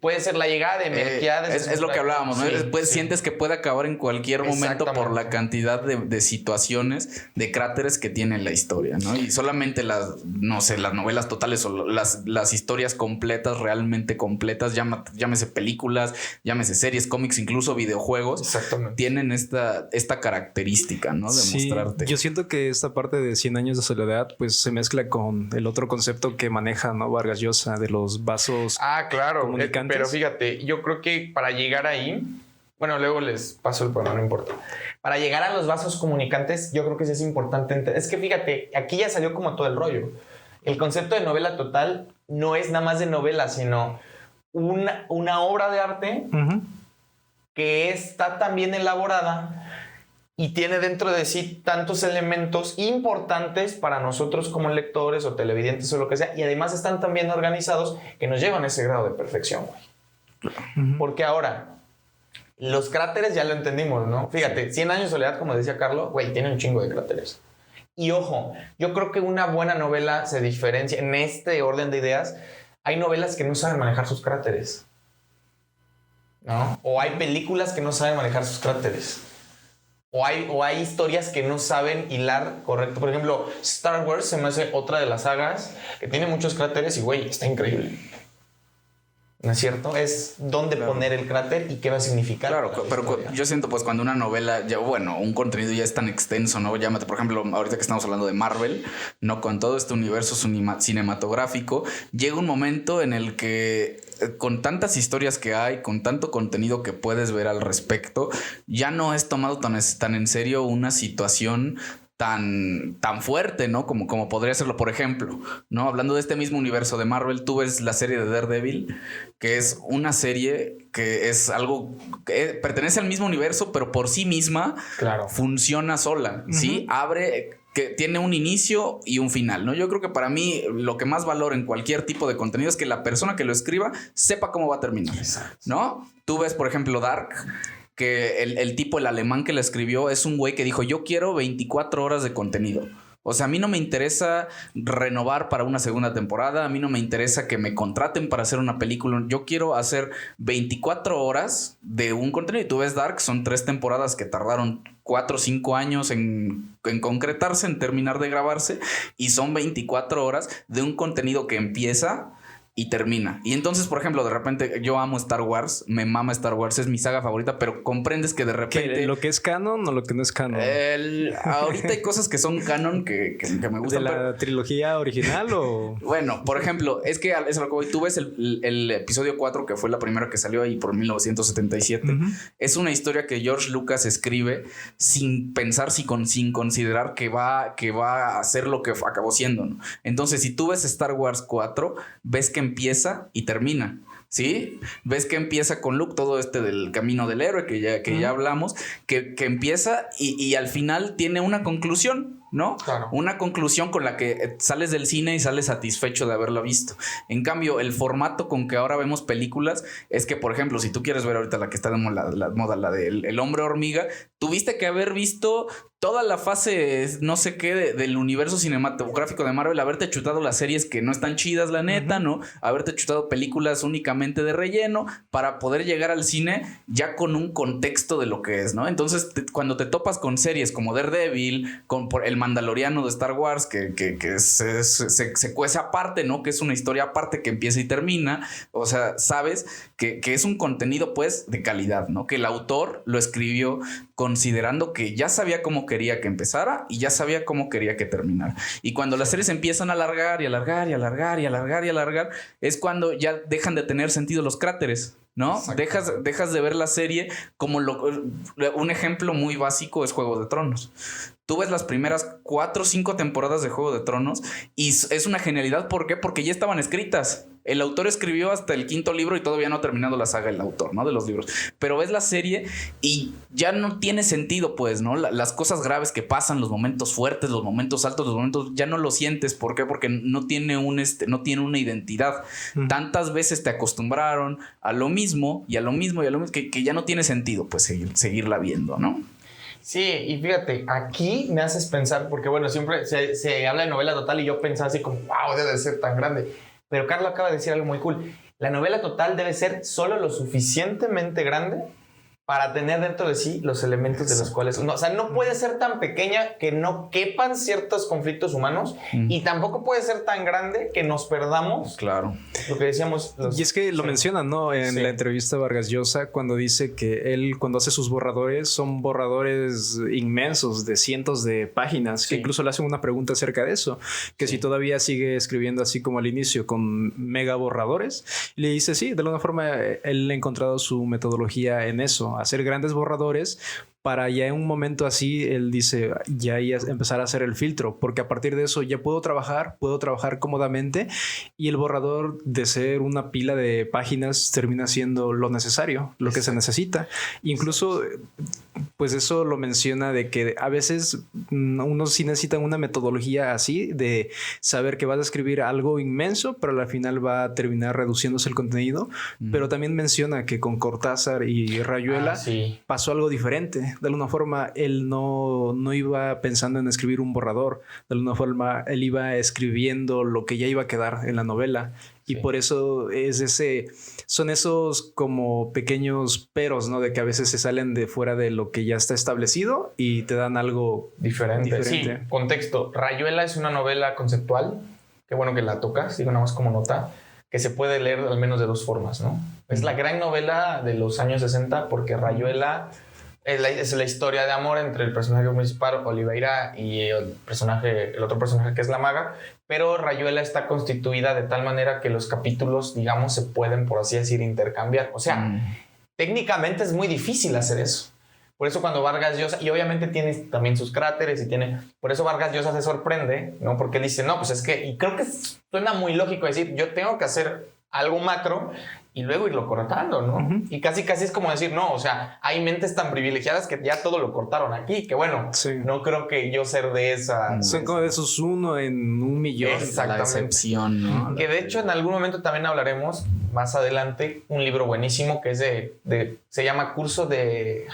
Puede ser la llegada de Melquiades. Es lo que hablábamos, ¿no? Después sientes que puede acabar en cualquier momento por la cantidad de situaciones, de cráteres que tiene la historia, ¿no? Y solamente las novelas totales o las historias completas, realmente completas, llámese películas, llámese series, cómics, incluso videojuegos, tienen esta característica, ¿no? De mostrarte. Yo siento que esta parte de 100 años de soledad pues se mezcla con el otro concepto que maneja, ¿no? Vargas Llosa, de los vasos. Ah, claro. Pero fíjate, yo creo que para llegar ahí, bueno, luego les paso el poema, no importa. Para llegar a los vasos comunicantes, yo creo que sí es importante. Es que fíjate, aquí ya salió como todo el rollo. El concepto de novela total no es nada más de novela, sino una obra de arte que está tan bien elaborada y tiene dentro de sí tantos elementos importantes para nosotros como lectores o televidentes o lo que sea, y además están tan bien organizados que nos llevan a ese grado de perfección, güey. Porque ahora, Los cráteres ya lo entendimos, ¿no? Fíjate, 100 años de soledad, como decía Carlos, güey, tiene un chingo de cráteres. Y ojo, yo creo que una buena novela se diferencia en este orden de ideas. Hay novelas que no saben manejar sus cráteres, ¿no? O hay películas que no saben manejar sus cráteres. O hay historias que no saben hilar correcto. Por ejemplo, Star Wars se me hace otra de las sagas que tiene muchos cráteres y, güey, está increíble. ¿No es cierto? Es dónde poner el cráter y qué va a significar. Claro, pero yo siento pues cuando una novela, ya, bueno, un contenido ya es tan extenso, ¿no? Llámate, por ejemplo, ahorita que estamos hablando de Marvel, ¿no? Con todo este universo cinematográfico, llega un momento en el que con tantas historias que hay, con tanto contenido que puedes ver al respecto, ya no es tomado tan en serio una situación tan fuerte, ¿no? Como podría serlo, por ejemplo, ¿no? Hablando de este mismo universo de Marvel, tú ves la serie de Daredevil, que es una serie que es algo que pertenece al mismo universo, pero por sí misma funciona sola, ¿sí? Que tiene un inicio y un final, ¿no? Yo creo que para mí lo que más valoro en cualquier tipo de contenido es que la persona que lo escriba sepa cómo va a terminar, ¿no? Tú ves, por ejemplo, Dark, que el tipo, el alemán que la escribió, es un güey que dijo, yo quiero 24 horas de contenido. O sea, a mí no me interesa renovar para una segunda temporada, a mí no me interesa que me contraten para hacer una película. Yo quiero hacer 24 horas de un contenido. Y tú ves Dark, son 3 temporadas que tardaron 4 o 5 años en concretarse, en terminar de grabarse. Y son 24 horas de un contenido que empieza y termina. Y entonces, por ejemplo, de repente yo amo Star Wars, me mama Star Wars, es mi saga favorita, pero comprendes que de repente... ¿Lo que es canon o lo que no es canon? Ahorita hay cosas que son canon que me gustan. ¿De la trilogía original o...? Bueno, por ejemplo, es que es lo que voy. Tú ves el episodio 4, que fue la primera que salió ahí por 1977. Es una historia que George Lucas escribe sin pensar, sin considerar que va a hacer lo que acabó siendo, ¿no? Entonces, si tú ves Star Wars 4, ves que empieza y termina, ¿sí? Ves que empieza con Luke, todo del camino del héroe que ya hablamos, que empieza y al final tiene una conclusión, ¿no? Claro. Una conclusión con la que sales del cine y sales satisfecho de haberlo visto. En cambio, el formato con que ahora vemos películas es que, por ejemplo, si tú quieres ver ahorita la que está de moda, la del El Hombre Hormiga, tuviste que haber visto toda la fase, no sé qué, del universo cinematográfico de Marvel, haberte chutado las series que no están chidas, la neta, ¿no? Haberte chutado películas únicamente de relleno para poder llegar al cine ya con un contexto de lo que es, ¿no? Entonces, cuando te topas con series como Daredevil, con El Mandaloriano de Star Wars, que se cuece aparte, ¿no? Que es una historia aparte que empieza y termina. O sea, sabes que es un contenido, pues, de calidad, ¿no? Que el autor lo escribió considerando que ya sabía cómo quería que empezara y ya sabía cómo quería que terminara. Y cuando las series empiezan a alargar y alargar y alargar y alargar y alargar, es cuando ya dejan de tener sentido los cráteres, ¿no? Dejas de ver la serie como un ejemplo muy básico es Juego de Tronos. Tú ves las primeras 4 o 5 temporadas de Juego de Tronos y es una genialidad. ¿Por qué? Porque ya estaban escritas. El autor escribió hasta el 5º libro y todavía no ha terminado la saga el autor, ¿no? De los libros. Pero ves la serie y ya no tiene sentido, pues, ¿no? Las cosas graves que pasan, los momentos fuertes, los momentos altos, los momentos... Ya no lo sientes. ¿Por qué? Porque no tiene no tiene una identidad. Tantas veces te acostumbraron a lo mismo y a lo mismo y a lo mismo que ya no tiene sentido, pues, seguirla viendo, ¿no? Sí, y fíjate, aquí me haces pensar, porque bueno, siempre se habla de novela total y yo pensaba así como, wow, debe de ser tan grande. Pero Carlos acaba de decir algo muy cool. La novela total debe ser solo lo suficientemente grande para tener dentro de sí los elementos de los cuales... No, o sea, no puede ser tan pequeña que no quepan ciertos conflictos humanos y tampoco puede ser tan grande que nos perdamos. Claro. Lo que decíamos... Y es que lo mencionan, ¿no? En la entrevista a Vargas Llosa, cuando dice que él, cuando hace sus borradores, son borradores inmensos de cientos de páginas, que incluso le hacen una pregunta acerca de eso, que si todavía sigue escribiendo así como al inicio, con mega borradores. Y le dice, sí, de alguna forma él ha encontrado su metodología en eso, hacer grandes borradores para ya en un momento así, él dice, ya empezar a hacer el filtro, porque a partir de eso ya puedo trabajar cómodamente y el borrador de ser una pila de páginas termina siendo lo necesario, lo que se necesita. Incluso, pues eso lo menciona de que a veces uno sí necesita una metodología así de saber que vas a escribir algo inmenso, pero al final va a terminar reduciéndose el contenido. Pero también menciona que con Cortázar y Rayuela pasó algo diferente. De alguna forma, él no iba pensando en escribir un borrador. De alguna forma, él iba escribiendo lo que ya iba a quedar en la novela. Y por eso son esos como pequeños peros, ¿no? De que a veces se salen de fuera de lo que ya está establecido y te dan algo diferente. Sí, contexto. Rayuela es una novela conceptual. Qué bueno que la tocas, digo nada más como nota, que se puede leer al menos de dos formas, ¿no? Es la gran novela de los años 60 porque Rayuela es la historia de amor entre el personaje principal, Oliveira, y el otro personaje que es la maga, pero Rayuela está constituida de tal manera que los capítulos, digamos, se pueden, por así decir, intercambiar. O sea, técnicamente es muy difícil hacer eso. Por eso cuando Vargas Llosa, y obviamente tiene también sus cráteres por eso Vargas Llosa se sorprende, ¿no? Porque él dice, no, pues es que, y creo que suena muy lógico decir, yo tengo que hacer algo macro y luego irlo cortando, ¿no? Y casi es como decir, no, o sea, hay mentes tan privilegiadas que ya todo lo cortaron aquí, que bueno, no creo que yo ser de esa... Son como de esos 1 en 1,000,000. Exactamente. La excepción, ¿no? Que de hecho en algún momento también hablaremos más adelante, un libro buenísimo que es se llama Curso de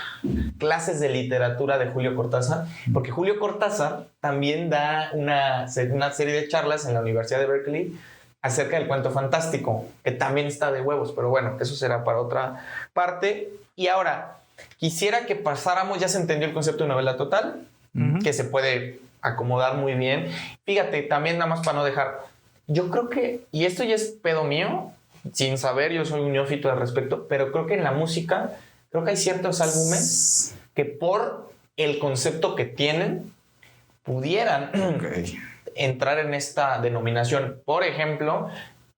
Clases de Literatura de Julio Cortázar, porque Julio Cortázar también da una serie de charlas en la Universidad de Berkeley acerca del cuento fantástico, que también está de huevos, pero bueno, eso será para otra parte. Y ahora, quisiera que pasáramos, ya se entendió el concepto de novela total, que se puede acomodar muy bien. Fíjate, también nada más para no dejar, yo creo que, y esto ya es pedo mío, sin saber, yo soy un neófito al respecto, pero creo que en la música, creo que hay ciertos álbumes que por el concepto que tienen, pudieran... entrar en esta denominación. Por ejemplo,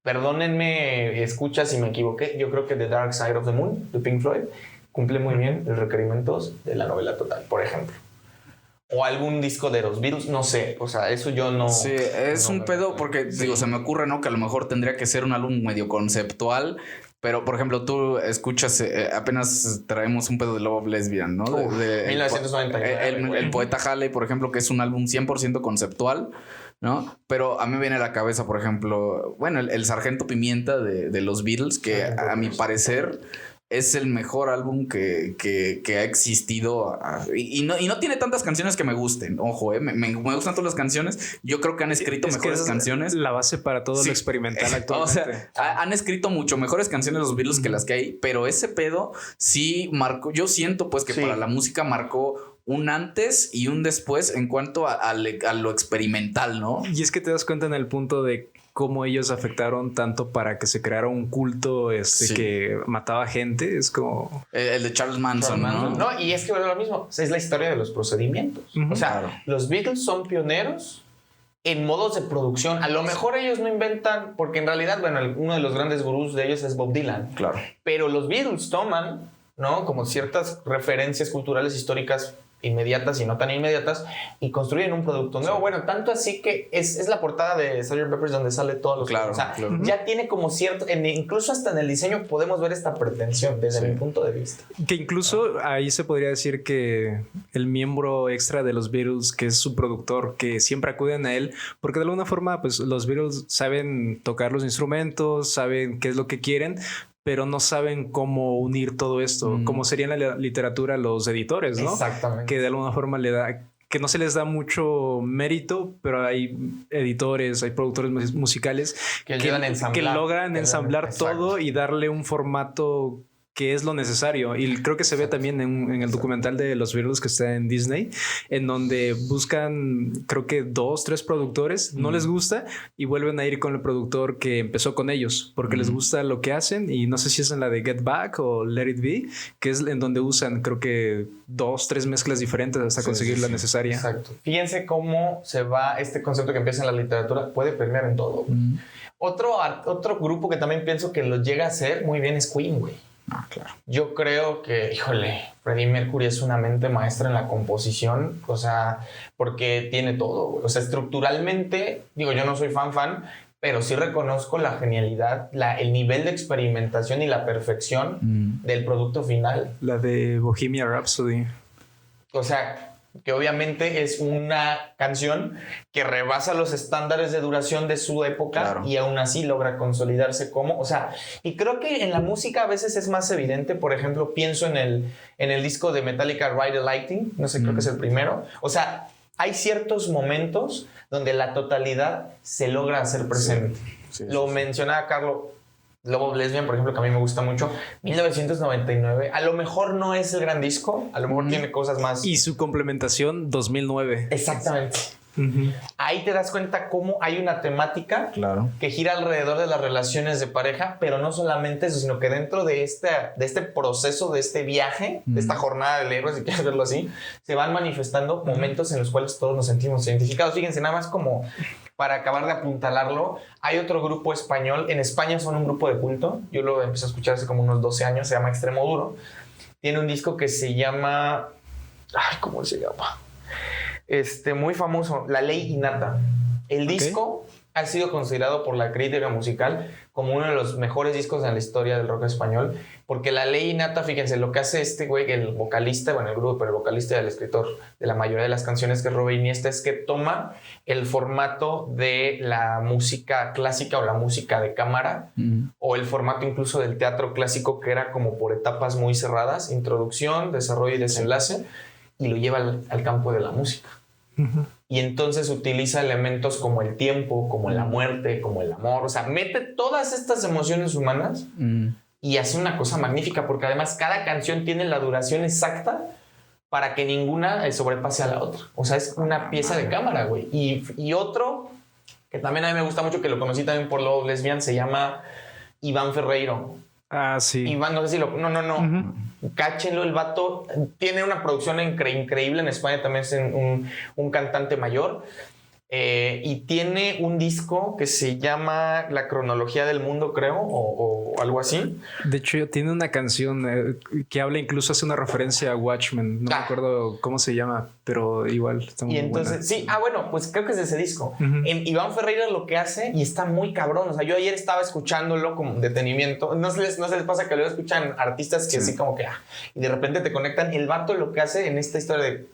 perdónenme, escucha si me equivoqué, yo creo que The Dark Side of the Moon de Pink Floyd cumple muy bien los requerimientos de la novela total, por ejemplo. O algún disco de los Beatles, no sé, o sea, eso yo no... Sí, es un pedo porque, digo, se me ocurre, ¿no? Que a lo mejor tendría que ser un álbum medio conceptual. Pero, por ejemplo, tú escuchas, apenas traemos un pedo de Love Lesbian, ¿no? 1999. El poeta Halley, por ejemplo, que es un álbum 100% conceptual, ¿no? Pero a mí me viene a la cabeza, por ejemplo, bueno, el Sargento Pimienta de los Beatles, que a mi parecer es el mejor álbum que ha existido. Y no tiene tantas canciones que me gusten. Ojo, me gustan todas las canciones. Yo creo que han escrito mejores canciones. La base para todo lo experimental actualmente. O sea, han escrito mucho mejores canciones los Beatles que las que hay. Pero ese pedo sí marcó. Yo siento pues que para la música marcó un antes y un después en cuanto a lo experimental, ¿no? Y es que te das cuenta en el punto de cómo ellos afectaron tanto para que se creara un culto que mataba gente. Es como... El de Charles Manson, ¿no? No, y es que lo mismo, es la historia de los procedimientos. O sea, los Beatles son pioneros en modos de producción. A lo mejor ellos no inventan, porque en realidad, bueno, uno de los grandes gurús de ellos es Bob Dylan. Claro. Pero los Beatles toman, ¿no? Como ciertas referencias culturales históricas inmediatas y no tan inmediatas y construyen un producto nuevo. Bueno, tanto así que es la portada de Sgt. Pepper's donde sale todos los... Claro, o sea, ya tiene como cierto... incluso hasta en el diseño podemos ver esta pretensión desde mi punto de vista. Que incluso ahí se podría decir que el miembro extra de los Beatles, que es su productor, que siempre acuden a él, porque de alguna forma pues los Beatles saben tocar los instrumentos, saben qué es lo que quieren, pero no saben cómo unir todo esto, como sería en la literatura los editores, ¿no? Exactamente. Que de alguna forma que no se les da mucho mérito, pero hay editores, hay productores musicales que logran ensamblar todo y darle un formato que es lo necesario. Y creo que se ve también en el documental de los Beatles que está en Disney, en donde buscan, creo que 2, 3 productores, no les gusta y vuelven a ir con el productor que empezó con ellos, porque les gusta lo que hacen. Y no sé si es en la de Get Back o Let It Be, que es en donde usan, creo que 2, 3 mezclas diferentes hasta conseguir la necesaria. Exacto. Fíjense cómo se va este concepto que empieza en la literatura, puede permear en todo. Otro grupo que también pienso que lo llega a hacer muy bien es Queen, güey. Ah, claro. Yo creo que, híjole, Freddie Mercury es una mente maestra en la composición, o sea, porque tiene todo, güey. O sea, estructuralmente, digo, yo no soy fan, pero sí reconozco la genialidad, el nivel de experimentación y la perfección del producto final. La de Bohemian Rhapsody. O sea, que obviamente es una canción que rebasa los estándares de duración de su época, claro, y aún así logra consolidarse como, o sea, y creo que en la música a veces es más evidente. Por ejemplo, pienso en el disco de Metallica, Ride the Lightning, no sé, creo que es el primero. O sea, hay ciertos momentos donde la totalidad se logra hacer presente. Lo mencionaba Carlos, Love of Lesbian, por ejemplo, que a mí me gusta mucho. 1999. A lo mejor no es el gran disco. A lo mejor tiene cosas más. Y su complementación, 2009. Exactamente. Ahí te das cuenta cómo hay una temática, claro, que gira alrededor de las relaciones de pareja, pero no solamente eso, sino que dentro de este proceso, de este viaje, de esta jornada del héroe, si quieres verlo así, se van manifestando momentos en los cuales todos nos sentimos identificados. Fíjense, nada más como para acabar de apuntalarlo, hay otro grupo español. En España son un grupo de culto. Yo lo empecé a escuchar hace como unos 12 años. Se llama Extremoduro. Tiene un disco que se llama... Ay, ¿cómo se llama? Muy famoso, La Ley Innata. El disco ha sido considerado por la crítica musical como uno de los mejores discos en la historia del rock español, porque La Ley Innata, fíjense, lo que hace este güey, el vocalista, bueno, el grupo, pero el vocalista y el escritor de la mayoría de las canciones, que es Robert Iniesta, es que toma el formato de la música clásica o la música de cámara, o el formato incluso del teatro clásico, que era como por etapas muy cerradas, introducción, desarrollo y desenlace, y lo lleva al campo de la música. Y entonces utiliza elementos como el tiempo, como la muerte, como el amor. O sea, mete todas estas emociones humanas y hace una cosa magnífica, porque además cada canción tiene la duración exacta para que ninguna sobrepase a la otra. O sea, es una pieza de cámara, güey. Y otro que también a mí me gusta mucho, que lo conocí también por Love Lesbian, se llama Iván Ferreiro. Ah, sí. Iván, no sé si lo... No. Cáchenlo, el vato tiene una producción increíble. En España también es un cantante mayor. Y tiene un disco que se llama La Cronología del Mundo, creo, o algo así. De hecho, tiene una canción que habla, incluso hace una referencia a Watchmen. No me acuerdo cómo se llama, pero igual está muy buena. Sí, bueno, pues creo que es de ese disco. En Iván Ferreira lo que hace, y está muy cabrón. O sea, yo ayer estaba escuchándolo con detenimiento. No se les pasa que luego escuchan artistas que así como que... y de repente te conectan. El vato lo que hace en esta historia de...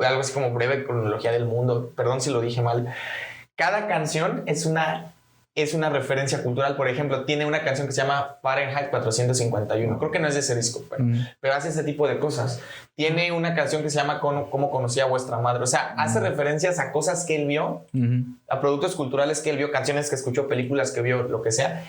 algo así como Breve Cronología del Mundo, perdón si lo dije mal, cada canción es una referencia cultural. Por ejemplo, tiene una canción que se llama Fahrenheit 451, creo que no es de ese disco, pero hace ese tipo de cosas. Tiene una canción que se llama Cómo conocí a vuestra madre. O sea, hace referencias a cosas que él vio, a productos culturales que él vio, canciones que escuchó, películas que vio, lo que sea,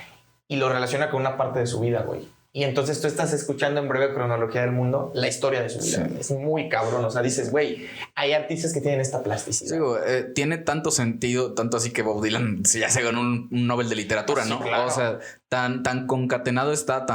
y lo relaciona con una parte de su vida, güey. Y entonces tú estás escuchando en Breve Cronología del Mundo la historia de su vida. Sí. Es muy cabrón. O sea, dices, güey, hay artistas que tienen esta plasticidad. Sí, tiene tanto sentido, tanto así que Bob Dylan ya se ganó un Nobel de literatura, ¿no? Claro. O sea, tan concatenado está,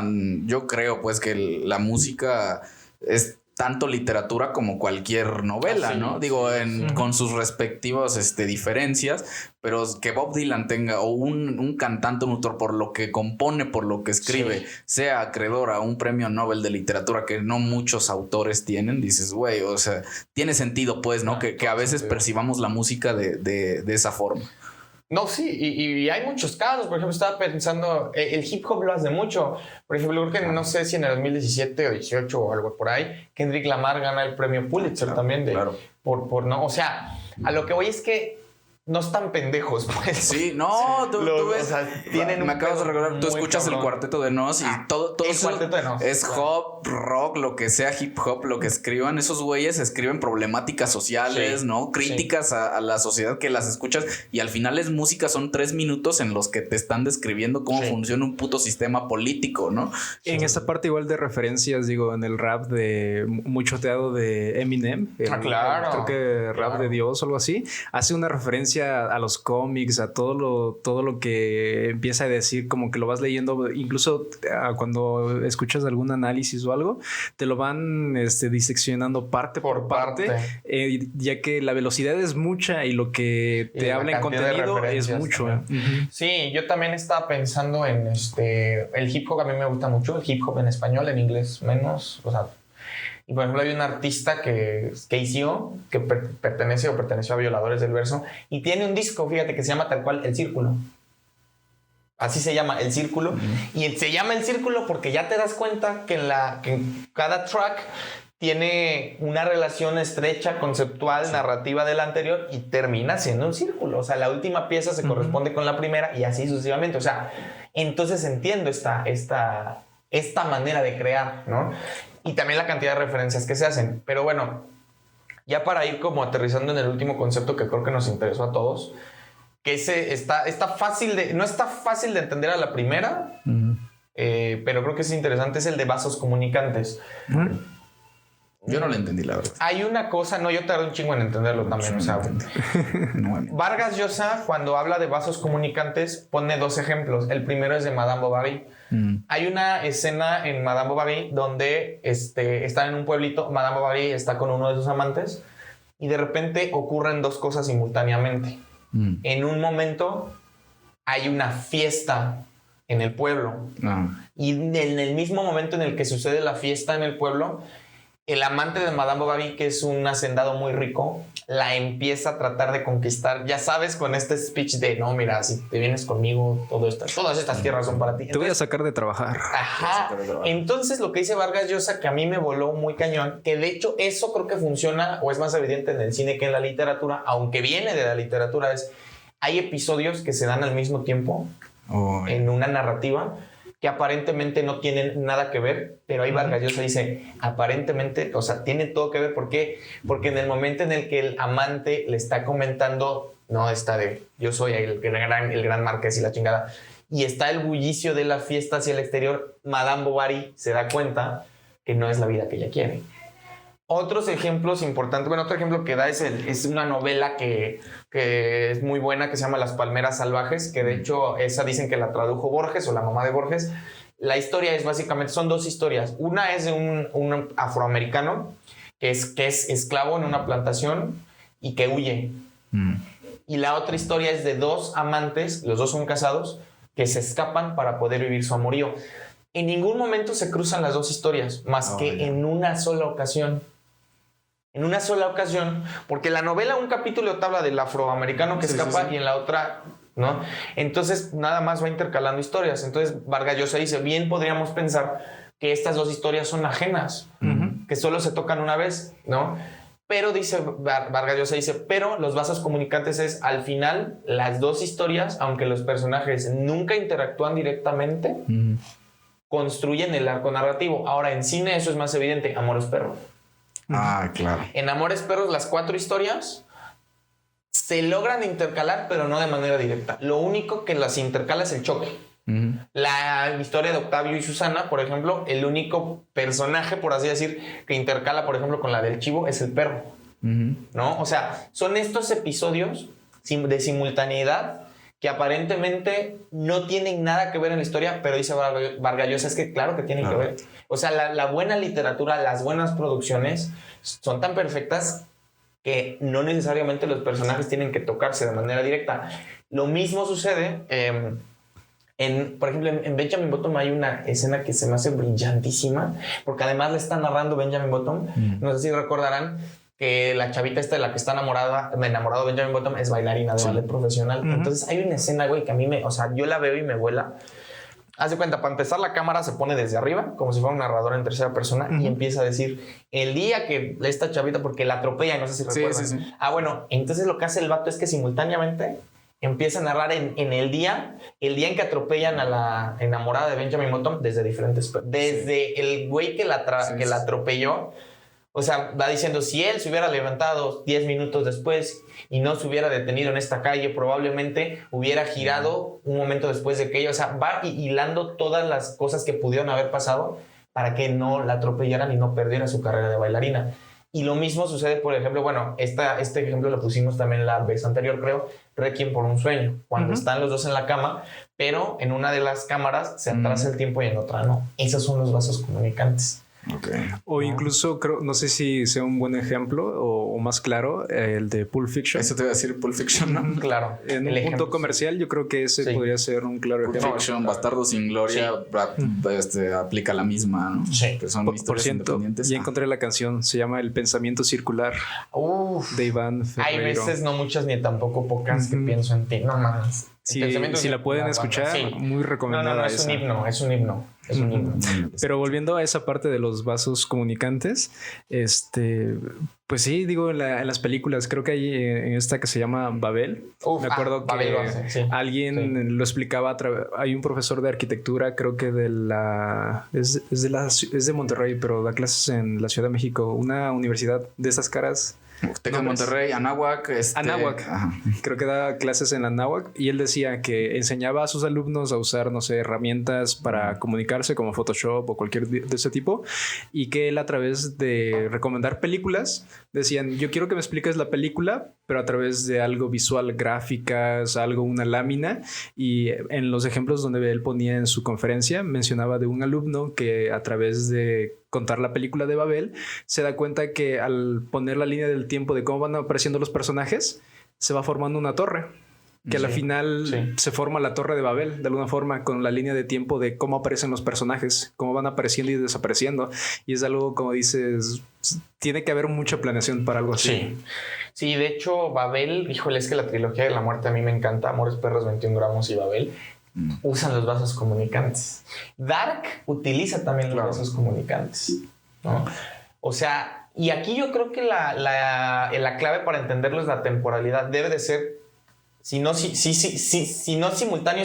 yo creo, pues, que la música es tanto literatura como cualquier novela, ¿no? Digo, con sus respectivas diferencias, pero que Bob Dylan tenga, o un cantante, un autor, por lo que compone, por lo que escribe, sea acreedor a un premio Nobel de literatura que no muchos autores tienen, dices, güey, o sea, tiene sentido, pues, ¿no? Que a veces percibamos la música de esa forma. No, sí, y hay muchos casos. Por ejemplo, estaba pensando, el hip hop lo hace mucho. Por ejemplo, creo que no sé si en el 2017 o 18 o algo por ahí, Kendrick Lamar gana el premio Pulitzer también por no, o sea, a lo que voy es que no están pendejos, pues. Sí, no, tú ves. O sea, tienen me acabas de recordar, tú escuchas cabrón. El Cuarteto de Nos y todo eso es hop, rock, lo que sea, hip hop, lo que escriban. Esos güeyes escriben problemáticas sociales, ¿no? Críticas a la sociedad, que las escuchas y al final es música, son 3 minutos en los que te están describiendo cómo funciona un puto sistema político, ¿no? En esa parte igual de referencias, digo, en el rap de mucho teado de Eminem. Claro. Creo que rap de Dios o algo así. Hace una referencia referencia a los cómics, a todo lo que empieza a decir, como que lo vas leyendo, incluso cuando escuchas algún análisis o algo, te lo van diseccionando parte por parte, ya que la velocidad es mucha y lo que te habla en contenido es mucho. Sí, yo también estaba pensando en el hip hop. A mí me gusta mucho el hip hop en español, en inglés menos, o sea. Y por ejemplo hay un artista que perteneció a Violadores del Verso y tiene un disco, fíjate, que se llama tal cual El Círculo. Así se llama, El Círculo. Y se llama El Círculo porque ya te das cuenta que en cada track tiene una relación estrecha, conceptual, narrativa de la anterior y termina siendo un círculo. O sea, la última pieza se corresponde con la primera y así sucesivamente. O sea, entonces entiendo esta manera de crear, ¿no? Y también la cantidad de referencias que se hacen. Pero bueno, ya para ir como aterrizando en el último concepto que creo que nos interesó a todos, que no está fácil de entender a la primera, pero creo que es interesante, es el de vasos comunicantes. Yo no lo entendí, la verdad. Hay una cosa, no, yo tardé un chingo en entenderlo también. O sea, Vargas Llosa, cuando habla de vasos comunicantes, pone dos ejemplos. El primero es de Madame Bovary. Hay una escena en Madame Bovary donde están en un pueblito, Madame Bovary está con uno de sus amantes y de repente ocurren dos cosas simultáneamente. En un momento hay una fiesta en el pueblo y en el mismo momento en el que sucede la fiesta en el pueblo, el amante de Madame Bovary, que es un hacendado muy rico, la empieza a tratar de conquistar, ya sabes, con este speech de no, mira, si te vienes conmigo, todas estas tierras son para ti. Te voy a sacar de trabajar. Ajá. Entonces lo que dice Vargas Llosa, que a mí me voló muy cañón, que de hecho eso creo que funciona o es más evidente en el cine que en la literatura, aunque viene de la literatura, hay episodios que se dan al mismo tiempo en una narrativa que aparentemente no tienen nada que ver, pero ahí Vargas Llosa dice, aparentemente, o sea, tiene todo que ver. ¿Por qué? Porque en el momento en el que el amante le está comentando, no, yo soy el gran marqués y la chingada, y está el bullicio de la fiesta hacia el exterior, Madame Bovary se da cuenta que no es la vida que ella quiere. Otros ejemplos importantes, bueno, otro ejemplo que da es una novela que es muy buena, que se llama Las Palmeras Salvajes, que de hecho esa dicen que la tradujo Borges o la mamá de Borges. La historia es básicamente, son dos historias. Una es de un afroamericano que es esclavo en una plantación y que huye. Y la otra historia es de dos amantes, los dos son casados, que se escapan para poder vivir su amorío. En ningún momento se cruzan las dos historias, más que en una sola ocasión. En una sola ocasión, porque la novela, un capítulo te habla del afroamericano que escapa y en la otra, ¿no? Entonces, nada más va intercalando historias. Entonces, Vargas Llosa dice, bien podríamos pensar que estas dos historias son ajenas, que solo se tocan una vez, ¿no? Pero Vargas Llosa dice, pero los vasos comunicantes es, al final, las dos historias, aunque los personajes nunca interactúan directamente, construyen el arco narrativo. Ahora, en cine eso es más evidente. Amores Perros. Claro. En Amores Perros, las 4 historias se logran intercalar, pero no de manera directa. Lo único que las intercala es el choque. La historia de Octavio y Susana, por ejemplo, el único personaje, por así decir, que intercala, por ejemplo, con la del chivo es el perro. ¿No? O sea, son estos episodios de simultaneidad que aparentemente no tienen nada que ver en la historia, pero dice Vargas Llosa, es que claro que tienen que ver. O sea, la buena literatura, las buenas producciones son tan perfectas que no necesariamente los personajes tienen que tocarse de manera directa. Lo mismo sucede, por ejemplo, en Benjamin Button hay una escena que se me hace brillantísima, porque además le está narrando Benjamin Button. No sé si recordarán que la chavita esta de la que está enamorado Benjamin Button es bailarina de ballet profesional. Entonces hay una escena, güey, que a mí o sea, yo la veo y me vuela. Haz de cuenta, para empezar la cámara se pone desde arriba, como si fuera un narrador en tercera persona, y empieza a decir, el día que esta chavita, porque la atropella, no sé si recuerdan. Sí. Bueno, entonces lo que hace el vato es que simultáneamente empieza a narrar en el día en que atropellan a la enamorada de Benjamin Button desde diferentes... Desde el güey que la atropelló. O sea, va diciendo, si él se hubiera levantado 10 minutos después y no se hubiera detenido en esta calle, probablemente hubiera girado un momento después de que ella... O sea, va hilando todas las cosas que pudieron haber pasado para que no la atropellaran y no perdiera su carrera de bailarina. Y lo mismo sucede, por ejemplo, bueno, este ejemplo lo pusimos también la vez anterior, creo, Requiem por un sueño, cuando están los dos en la cama, pero en una de las cámaras se atrasa el tiempo y en otra no. Esos son los vasos comunicantes. Okay. O incluso creo, no sé si sea un buen ejemplo o más claro, el de Pulp Fiction. Eso te iba a decir Pulp Fiction, ¿no? Claro. En un punto comercial, yo creo que ese podría ser un claro ejemplo. Pulp Fiction, Bastardo sin Gloria, aplica la misma, ¿no? Sí. Que son Por cierto, ya encontré la canción, se llama El Pensamiento Circular. De Iván Ferreiro. Hay veces, no muchas ni tampoco pocas, que pienso en ti. No mames. Si la pueden escuchar, muy recomendada. No, es un himno. Pero volviendo a esa parte de los vasos comunicantes, pues sí, digo, en las películas, creo que hay en esta que se llama Babel. Me acuerdo que Babel alguien lo explicaba. Hay un profesor de arquitectura, creo que es de Monterrey, pero da clases en la Ciudad de México, una universidad de esas caras. Tec de Monterrey, Anáhuac. Anáhuac. Creo que da clases en la Anáhuac y él decía que enseñaba a sus alumnos a usar, no sé, herramientas para comunicarse como Photoshop o cualquier de ese tipo, y que él, a través de recomendar películas, decían: yo quiero que me expliques la película, pero a través de algo visual, gráficas, una lámina. Y en los ejemplos donde él ponía en su conferencia, mencionaba de un alumno que, a través de contar la película de Babel, se da cuenta que al poner la línea del tiempo de cómo van apareciendo los personajes, se va formando una torre, que a la final se forma la Torre de Babel, de alguna forma, con la línea de tiempo de cómo aparecen los personajes, cómo van apareciendo y desapareciendo. Y es algo, como dices, tiene que haber mucha planeación para algo así. Sí, de hecho, Babel, híjole, es que la trilogía de la muerte a mí me encanta. Amores Perros, 21 gramos y Babel usan los vasos comunicantes. Dark utiliza también los vasos comunicantes, ¿no? O sea, y aquí yo creo que la clave para entenderlo es la temporalidad. Debe de ser, si no simultáneo,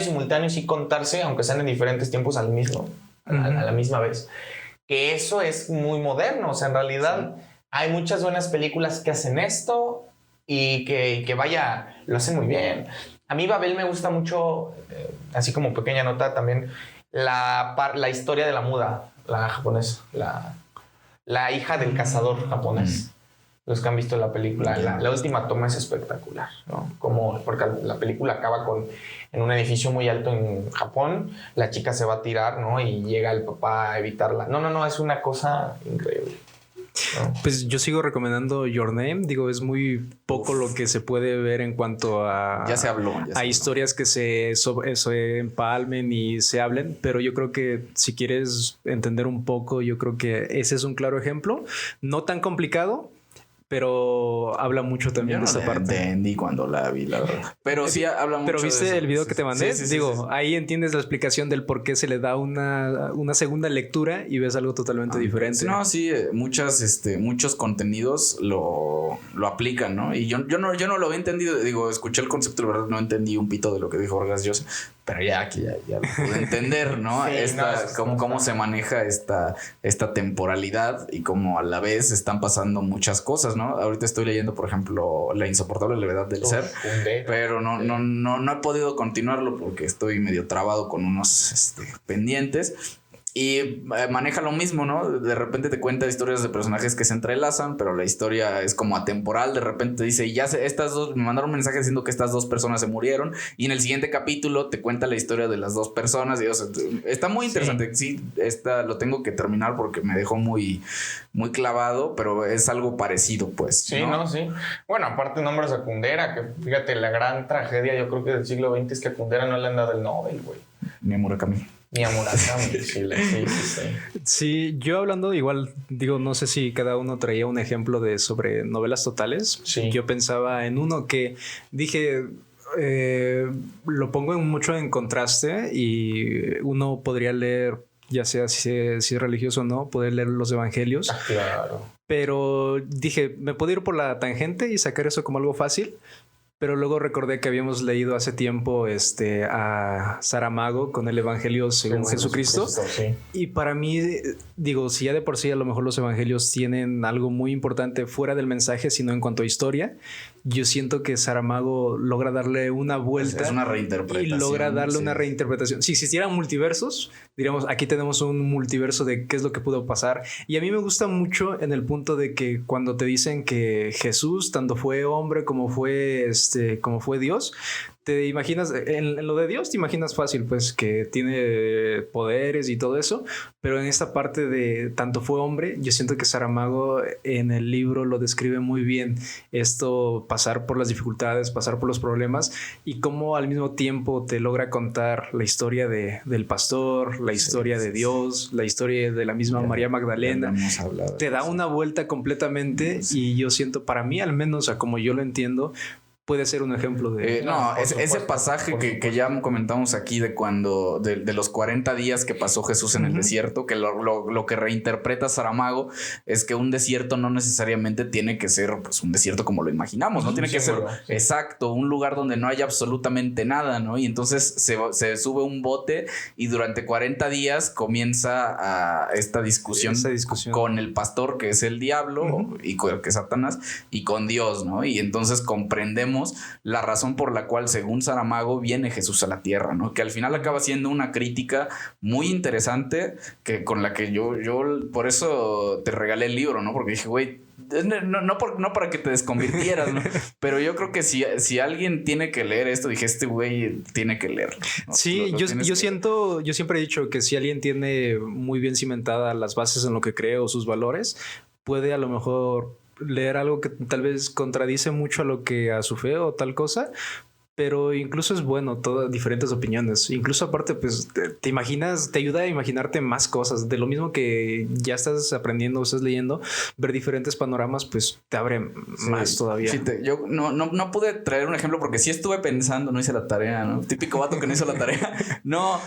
sí contarse, aunque sean en diferentes tiempos a la misma vez. Que eso es muy moderno. O sea, en realidad hay muchas buenas películas que hacen esto y que vaya, lo hacen muy bien. A mí Babel me gusta mucho, así como pequeña nota también, la historia de la muda, la japonesa, la hija del cazador japonés. Los que han visto la película, la última toma es espectacular, ¿no? Porque la película acaba en un edificio muy alto en Japón, la chica se va a tirar, ¿no? Y llega el papá a evitarla. No, es una cosa increíble. ¿No? Pues yo sigo recomendando Your Name. Digo, es muy poco lo que se puede ver en cuanto a... Ya se habló. Historias que se empalmen y se hablen, pero yo creo que si quieres entender un poco, yo creo que ese es un claro ejemplo. No tan complicado, pero habla mucho también de esa parte. Entendí cuando la vi, la verdad. Pero sí habla mucho. Pero viste el video que te mandé. Sí. Ahí entiendes la explicación del por qué se le da una segunda lectura y ves algo totalmente diferente. No, sí, muchos contenidos lo aplican, ¿no? Y yo no lo había entendido. Digo, escuché el concepto, la verdad no entendí un pito de lo que dijo Vargas Llosa, pero ya lo pude entender, ¿no? Cómo se maneja esta temporalidad y cómo a la vez están pasando muchas cosas, ¿no? Ahorita estoy leyendo, por ejemplo, La insoportable levedad del ser, pero no he podido continuarlo porque estoy medio trabado con unos pendientes. Y maneja lo mismo, ¿no? De repente te cuenta historias de personajes que se entrelazan, pero la historia es como atemporal. De repente dice, estas dos, me mandaron un mensaje diciendo que estas dos personas se murieron. Y en el siguiente capítulo te cuenta la historia de las dos personas. Y, o sea, está muy interesante. Sí, lo tengo que terminar porque me dejó muy, muy clavado, pero es algo parecido, pues. Sí, sí. Bueno, aparte Nombres a Kundera, que fíjate, la gran tragedia, yo creo que del siglo XX es que a Kundera no le han dado el Nobel, güey. Ni a Murakami. Sí, yo hablando igual, digo, no sé si cada uno traía un ejemplo sobre novelas totales. Sí. Yo pensaba en uno que dije, lo pongo mucho en contraste y uno podría leer, ya sea si es religioso o no, poder leer los evangelios. Claro. Pero dije, me puedo ir por la tangente y sacar eso como algo fácil. Pero luego recordé que habíamos leído hace tiempo a Saramago con el Evangelio según Jesucristo. Sí. Y para mí, digo, si ya de por sí a lo mejor los evangelios tienen algo muy importante fuera del mensaje, sino en cuanto a historia, yo siento que Saramago logra darle una vuelta. Es una reinterpretación. Y logra darle una reinterpretación. Si existieran multiversos, diríamos, aquí tenemos un multiverso de qué es lo que pudo pasar. Y a mí me gusta mucho en el punto de que cuando te dicen que Jesús, tanto fue hombre como fue Dios, te imaginas, en lo de Dios te imaginas fácil, pues que tiene poderes y todo eso, pero en esta parte de tanto fue hombre, yo siento que Saramago en el libro lo describe muy bien, esto, pasar por las dificultades, pasar por los problemas y cómo al mismo tiempo te logra contar la historia del pastor, la historia de Dios, la historia de la misma María Magdalena, te da una vuelta completamente y yo siento, para mí al menos, a como yo lo entiendo, puede ser un ejemplo de... ese pasaje que ya comentamos aquí de cuando, de los 40 días que pasó Jesús en el desierto, que lo que reinterpreta Saramago es que un desierto no necesariamente tiene que ser pues un desierto como lo imaginamos, no tiene que ser exacto, un lugar donde no haya absolutamente nada, ¿no? Y entonces se sube un bote y durante 40 días comienza esta discusión con el pastor, que es el diablo, y que es Satanás, y con Dios, ¿no? Y entonces comprendemos la razón por la cual, según Saramago, viene Jesús a la tierra, ¿no? Que al final acaba siendo una crítica muy interesante con la que yo por eso te regalé el libro, ¿no? Porque dije, güey, no para que te desconvirtieras, ¿no? Pero yo creo que si alguien tiene que leer esto, dije, este güey tiene que leerlo, ¿no? Sí, yo siempre he dicho que si alguien tiene muy bien cimentadas las bases en lo que cree o sus valores, puede a lo mejor leer algo que tal vez contradice mucho a su fe o tal cosa, pero incluso es bueno todas diferentes opiniones. Incluso aparte, pues te imaginas, te ayuda a imaginarte más cosas. De lo mismo que ya estás aprendiendo o estás leyendo, ver diferentes panoramas, pues te abre más todavía. Sí, yo no pude traer un ejemplo porque sí estuve pensando, no hice la tarea, ¿no? Típico vato que no hizo la tarea. No.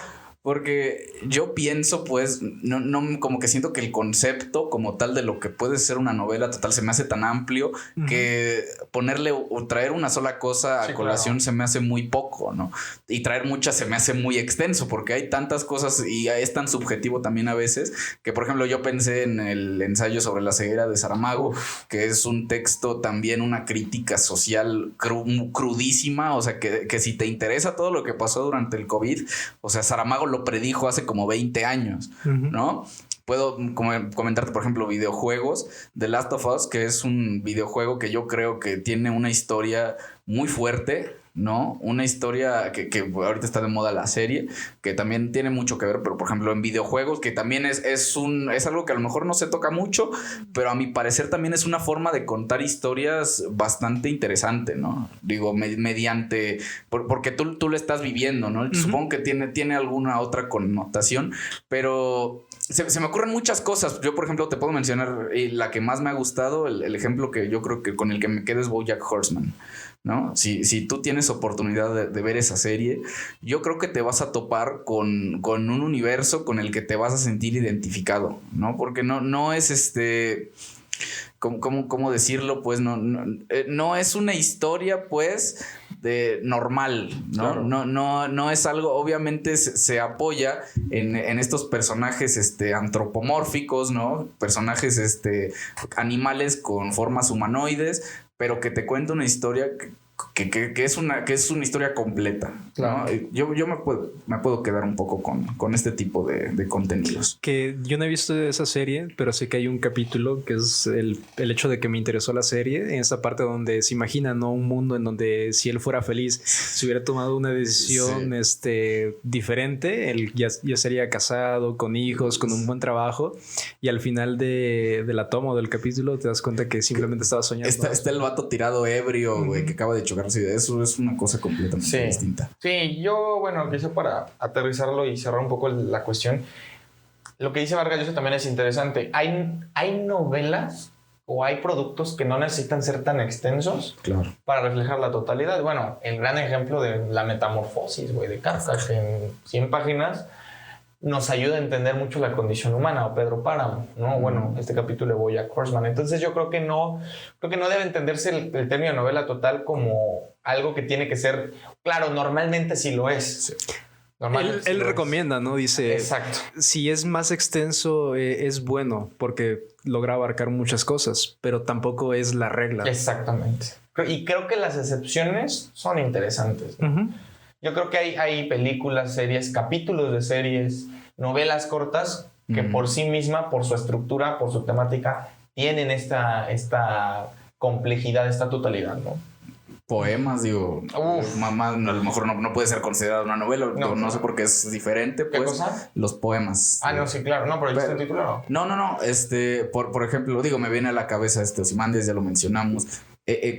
Porque yo pienso, pues, no como que siento que el concepto como tal de lo que puede ser una novela total se me hace tan amplio que ponerle o traer una sola cosa a colación se me hace muy poco, ¿no? Y traer muchas se me hace muy extenso porque hay tantas cosas y es tan subjetivo también a veces que, por ejemplo, yo pensé en el ensayo sobre la ceguera de Saramago, que es un texto también, una crítica social crudísima, o sea, que si te interesa todo lo que pasó durante el COVID, o sea, Saramago lo predijo hace como 20 años, ¿no? Puedo comentarte, por ejemplo, videojuegos. The Last of Us, que es un videojuego que yo creo que tiene una historia muy fuerte, ¿no? Una historia que ahorita está de moda la serie, que también tiene mucho que ver, pero por ejemplo en videojuegos, que también es algo que a lo mejor no se toca mucho, pero a mi parecer también es una forma de contar historias bastante interesante, ¿no? Digo, mediante, porque tú lo estás viviendo, ¿no? Supongo que tiene alguna otra connotación, pero se me ocurren muchas cosas. Yo, por ejemplo, te puedo mencionar la que más me ha gustado, el ejemplo que yo creo que con el que me quedo es BoJack Horseman, ¿no? Si tú tienes oportunidad de ver esa serie, yo creo que te vas a topar con un universo con el que te vas a sentir identificado, ¿no? Porque no es ¿cómo decirlo? Pues no es una historia, pues, de normal, ¿no? Claro. No es algo, obviamente se apoya en estos personajes antropomórficos, ¿no? Personajes animales con formas humanoides, pero que te cuenta una historia que es una historia completa, ¿no? Claro. Yo me puedo quedar un poco con este tipo de contenidos. Que yo no he visto esa serie, pero sé que hay un capítulo que es el hecho de que me interesó la serie, en esa parte donde se imagina, ¿no? Un mundo en donde si él fuera feliz, si hubiera tomado una decisión diferente, él ya sería casado, con hijos, con un buen trabajo, y al final de la toma o del capítulo te das cuenta que simplemente estaba soñando. Está el vato tirado ebrio, güey, que acaba de chocarse. Eso es una cosa completamente distinta. Sí, yo, bueno, quise para aterrizarlo y cerrar un poco la cuestión. Lo que dice Vargas Llosa también es interesante. Hay novelas o hay productos que no necesitan ser tan extensos para reflejar la totalidad. Bueno, el gran ejemplo de la metamorfosis, güey, de Kafka, que en 100 páginas nos ayuda a entender mucho la condición humana, o Pedro Páramo, ¿no? Bueno, este capítulo de BoJack Horseman. Entonces yo creo que no debe entenderse el término de novela total como algo que tiene que ser, claro, normalmente sí lo es. Sí. Él recomienda, ¿no? Dice, exacto, si es más extenso es bueno porque logra abarcar muchas cosas, pero tampoco es la regla. Exactamente. Y creo que las excepciones son interesantes, ¿no? Yo creo que hay películas, series, capítulos de series, novelas cortas que por sí misma, por su estructura, por su temática, tienen esta complejidad, esta totalidad, ¿no? Poemas, digo, mamá, a lo mejor no puede ser considerada una novela, no sé por qué es diferente, pues. ¿Qué cosa? Los poemas. No, sí, claro, no, pero ¿viste el título? No, por ejemplo, digo, me viene a la cabeza Ozymandias, ya lo mencionamos.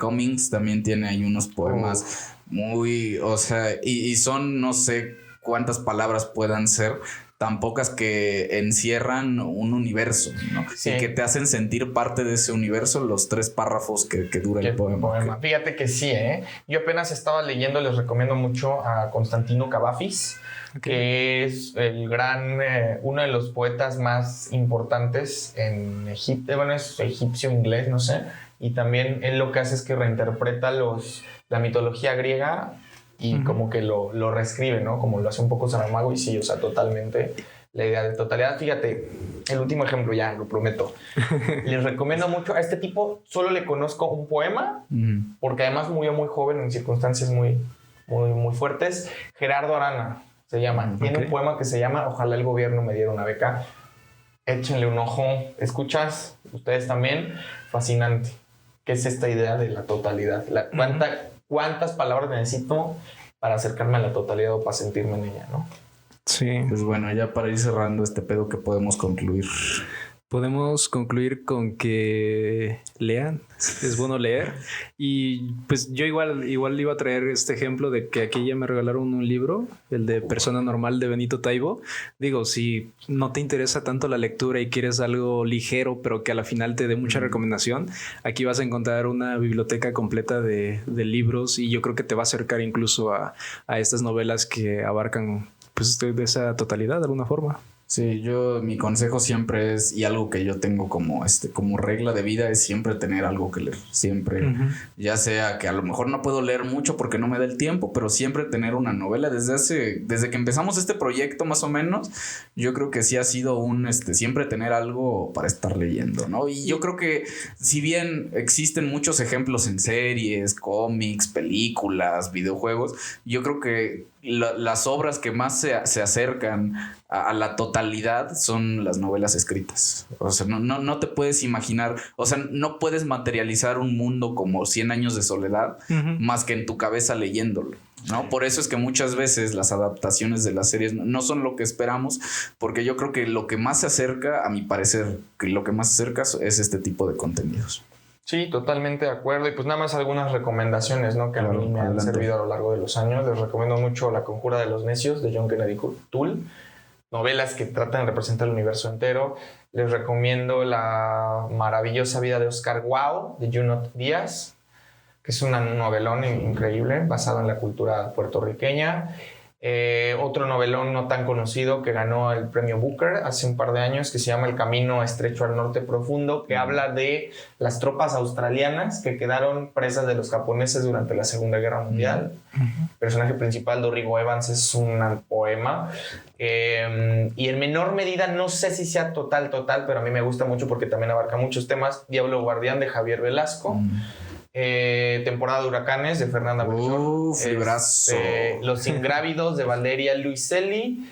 Cummings también tiene ahí unos poemas muy, o sea, y son no sé cuántas palabras puedan ser, tan pocas que encierran un universo, ¿no? Sí. Y que te hacen sentir parte de ese universo los 3 párrafos que dura el poema. Fíjate que sí, ¿eh? Yo apenas estaba leyendo, les recomiendo mucho a Constantino Cavafis, que es el gran, uno de los poetas más importantes en Egipto, bueno, es egipcio inglés, no sé, y también él lo que hace es que reinterpreta la mitología griega y como que lo reescribe, ¿no? Como lo hace un poco Saramago y sí, o sea, totalmente la idea de totalidad. Fíjate, el último ejemplo ya, lo prometo. Les recomiendo mucho. A este tipo solo le conozco un poema, porque además murió muy joven en circunstancias muy, muy, muy fuertes. Gerardo Arana se llama. Tiene un poema que se llama Ojalá el gobierno me diera una beca. Échenle un ojo. ¿Escuchas? Ustedes también. Fascinante. ¿Qué es esta idea de la totalidad? ¿Cuántas palabras necesito para acercarme a la totalidad o para sentirme en ella, ¿no? Sí. Pues bueno, ya para ir cerrando este pedo, ¿qué podemos concluir? Podemos concluir con que lean, es bueno leer. Y pues yo igual iba a traer este ejemplo de que aquí ya me regalaron un libro, el de Persona Normal de Benito Taibo. Digo, si no te interesa tanto la lectura y quieres algo ligero, pero que a la final te dé mucha recomendación, aquí vas a encontrar una biblioteca completa de libros y yo creo que te va a acercar incluso a estas novelas que abarcan pues de esa totalidad de alguna forma. Sí, mi consejo siempre es, y algo que yo tengo como regla de vida, es siempre tener algo que leer, siempre, ya sea que a lo mejor no puedo leer mucho porque no me da el tiempo, pero siempre tener una novela. Desde que empezamos este proyecto más o menos, yo creo que sí ha sido siempre tener algo para estar leyendo, ¿no? Y yo creo que si bien existen muchos ejemplos en series, cómics, películas, videojuegos, yo creo que las obras que más se acercan a la totalidad son las novelas escritas. O sea, no te puedes imaginar, o sea, no puedes materializar un mundo como 100 años de soledad más que en tu cabeza leyéndolo, ¿no? Por eso es que muchas veces las adaptaciones de las series no son lo que esperamos, porque yo creo que lo que más se acerca, a mi parecer, que lo que más se acerca es este tipo de contenidos. Sí, totalmente de acuerdo. Y pues nada más algunas recomendaciones, ¿no? Que a mí me han servido a lo largo de los años. Les recomiendo mucho La Conjura de los Necios de John Kennedy Toole. Novelas que tratan de representar el universo entero. Les recomiendo La maravillosa vida de Oscar Wilde de Junot Díaz, que es un novelón increíble basado en la cultura puertorriqueña. Otro novelón no tan conocido que ganó el premio Booker hace un par de años, que se llama El camino estrecho al norte profundo, que habla de las tropas australianas que quedaron presas de los japoneses durante la Segunda Guerra Mundial. El personaje principal, Dorrigo Evans, es un poema y en menor medida, no sé si sea total, pero a mí me gusta mucho porque también abarca muchos temas. Diablo Guardián de Javier Velasco. Temporada de huracanes de Fernanda Melchor, librazo. Los ingrávidos de Valeria Luiselli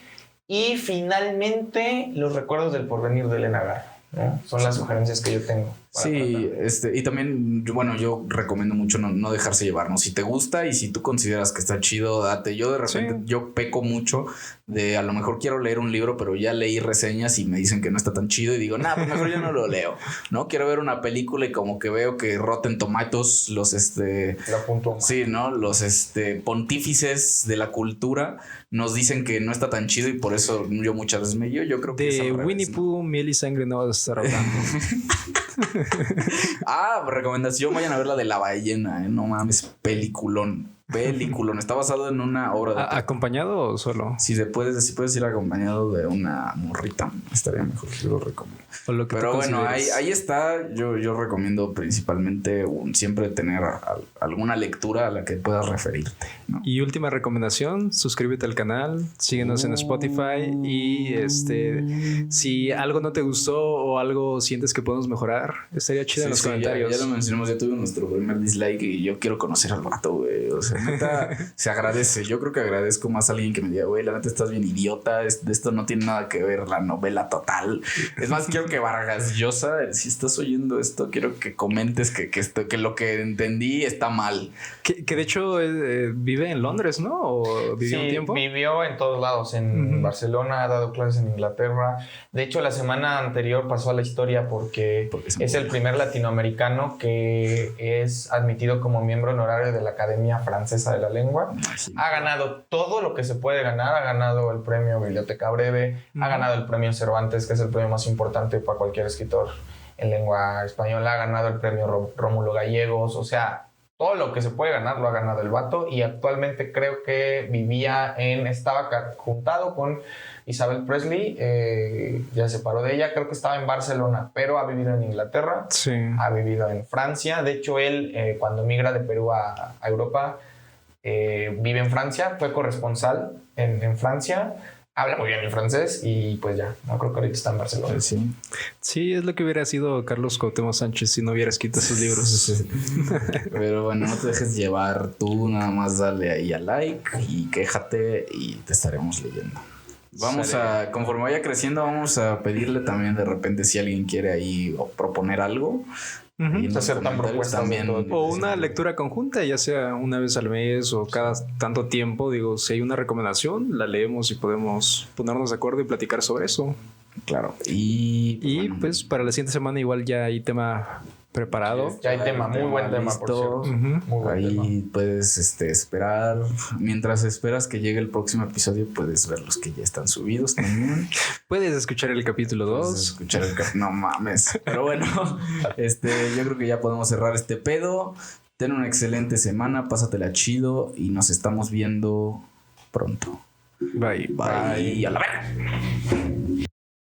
y finalmente Los recuerdos del porvenir de Elena Garro, ¿no? Son las sugerencias que yo tengo. Sí, y también, bueno, yo recomiendo mucho no dejarse llevar, ¿no? Si te gusta y si tú consideras que está chido, date. Yo de repente, yo peco mucho de a lo mejor quiero leer un libro, pero ya leí reseñas y me dicen que no está tan chido y digo, nah, pues mejor yo no lo leo, ¿no? Quiero ver una película y como que veo que Rotten Tomatoes, los sí, ¿no? Los pontífices de la cultura nos dicen que no está tan chido y por eso yo muchas veces yo creo que de Winnie Pooh, miel y sangre no vas a estar hablando. Recomendación, vayan a ver la de La ballena, no mames, peliculón. Película, está basado en una obra de ¿Acompañado o solo? Si puedes ir acompañado de una morrita, estaría mejor, yo lo recomiendo. Pero bueno, ahí está. Yo recomiendo principalmente siempre tener alguna lectura a la que puedas referirte, ¿no? Y última recomendación, suscríbete al canal, síguenos en Spotify y si algo no te gustó o algo sientes que podemos mejorar, estaría chido en los comentarios. Ya lo mencionamos, ya tuve nuestro primer dislike y yo quiero conocer al vato, güey. O sea, neta, se agradece. Yo creo que agradezco más a alguien que me diga, güey, la neta estás bien idiota, de esto no tiene nada que ver la novela total. Es más, quiero que Vargas Llosa, si estás oyendo esto, quiero que comentes que lo que entendí está mal. Que de hecho vive en Londres, ¿no? ¿O vivió un tiempo? Vivió en todos lados, en Barcelona, ha dado clases en Inglaterra. De hecho, la semana anterior pasó a la historia porque es el primer latinoamericano que es admitido como miembro honorario de la Academia Francesa de la Lengua. Sí. Ha ganado todo lo que se puede ganar. Ha ganado el premio Biblioteca Breve, ha ganado el premio Cervantes, que es el premio más importante para cualquier escritor en lengua española, ha ganado el premio Rómulo Gallegos. O sea, todo lo que se puede ganar lo ha ganado el vato, y actualmente creo que estaba juntado con Isabel Presley, ya se separó de ella, creo que estaba en Barcelona, pero ha vivido en Inglaterra, sí. Ha vivido en Francia. De hecho, él cuando migra de Perú a Europa, vive en Francia, fue corresponsal en Francia, habla muy bien el francés y pues ya, no creo que ahorita está en Barcelona. Sí, es lo que hubiera sido Carlos Cuauhtémoc Sánchez si no hubiera escrito sus libros. Pero bueno, no te dejes llevar tú, nada más dale ahí a like y quéjate y te estaremos leyendo. Conforme vaya creciendo, vamos a pedirle también de repente si alguien quiere ahí o proponer algo. Y hacer tan propuestas también. O una lectura conjunta, ya sea una vez al mes o cada tanto tiempo. Digo, si hay una recomendación, la leemos y podemos ponernos de acuerdo y platicar sobre eso. Claro. Y pues para la siguiente semana igual ya hay tema preparado. Ya hay tema, muy buen tema, por cierto. Muy buen tema. Puedes esperar. Mientras esperas que llegue el próximo episodio, puedes ver los que ya están subidos también. Puedes escuchar el capítulo 2. No mames. Pero bueno, yo creo que ya podemos cerrar este pedo. Ten una excelente semana, pásatela chido y nos estamos viendo pronto. Bye. Bye. A la verga.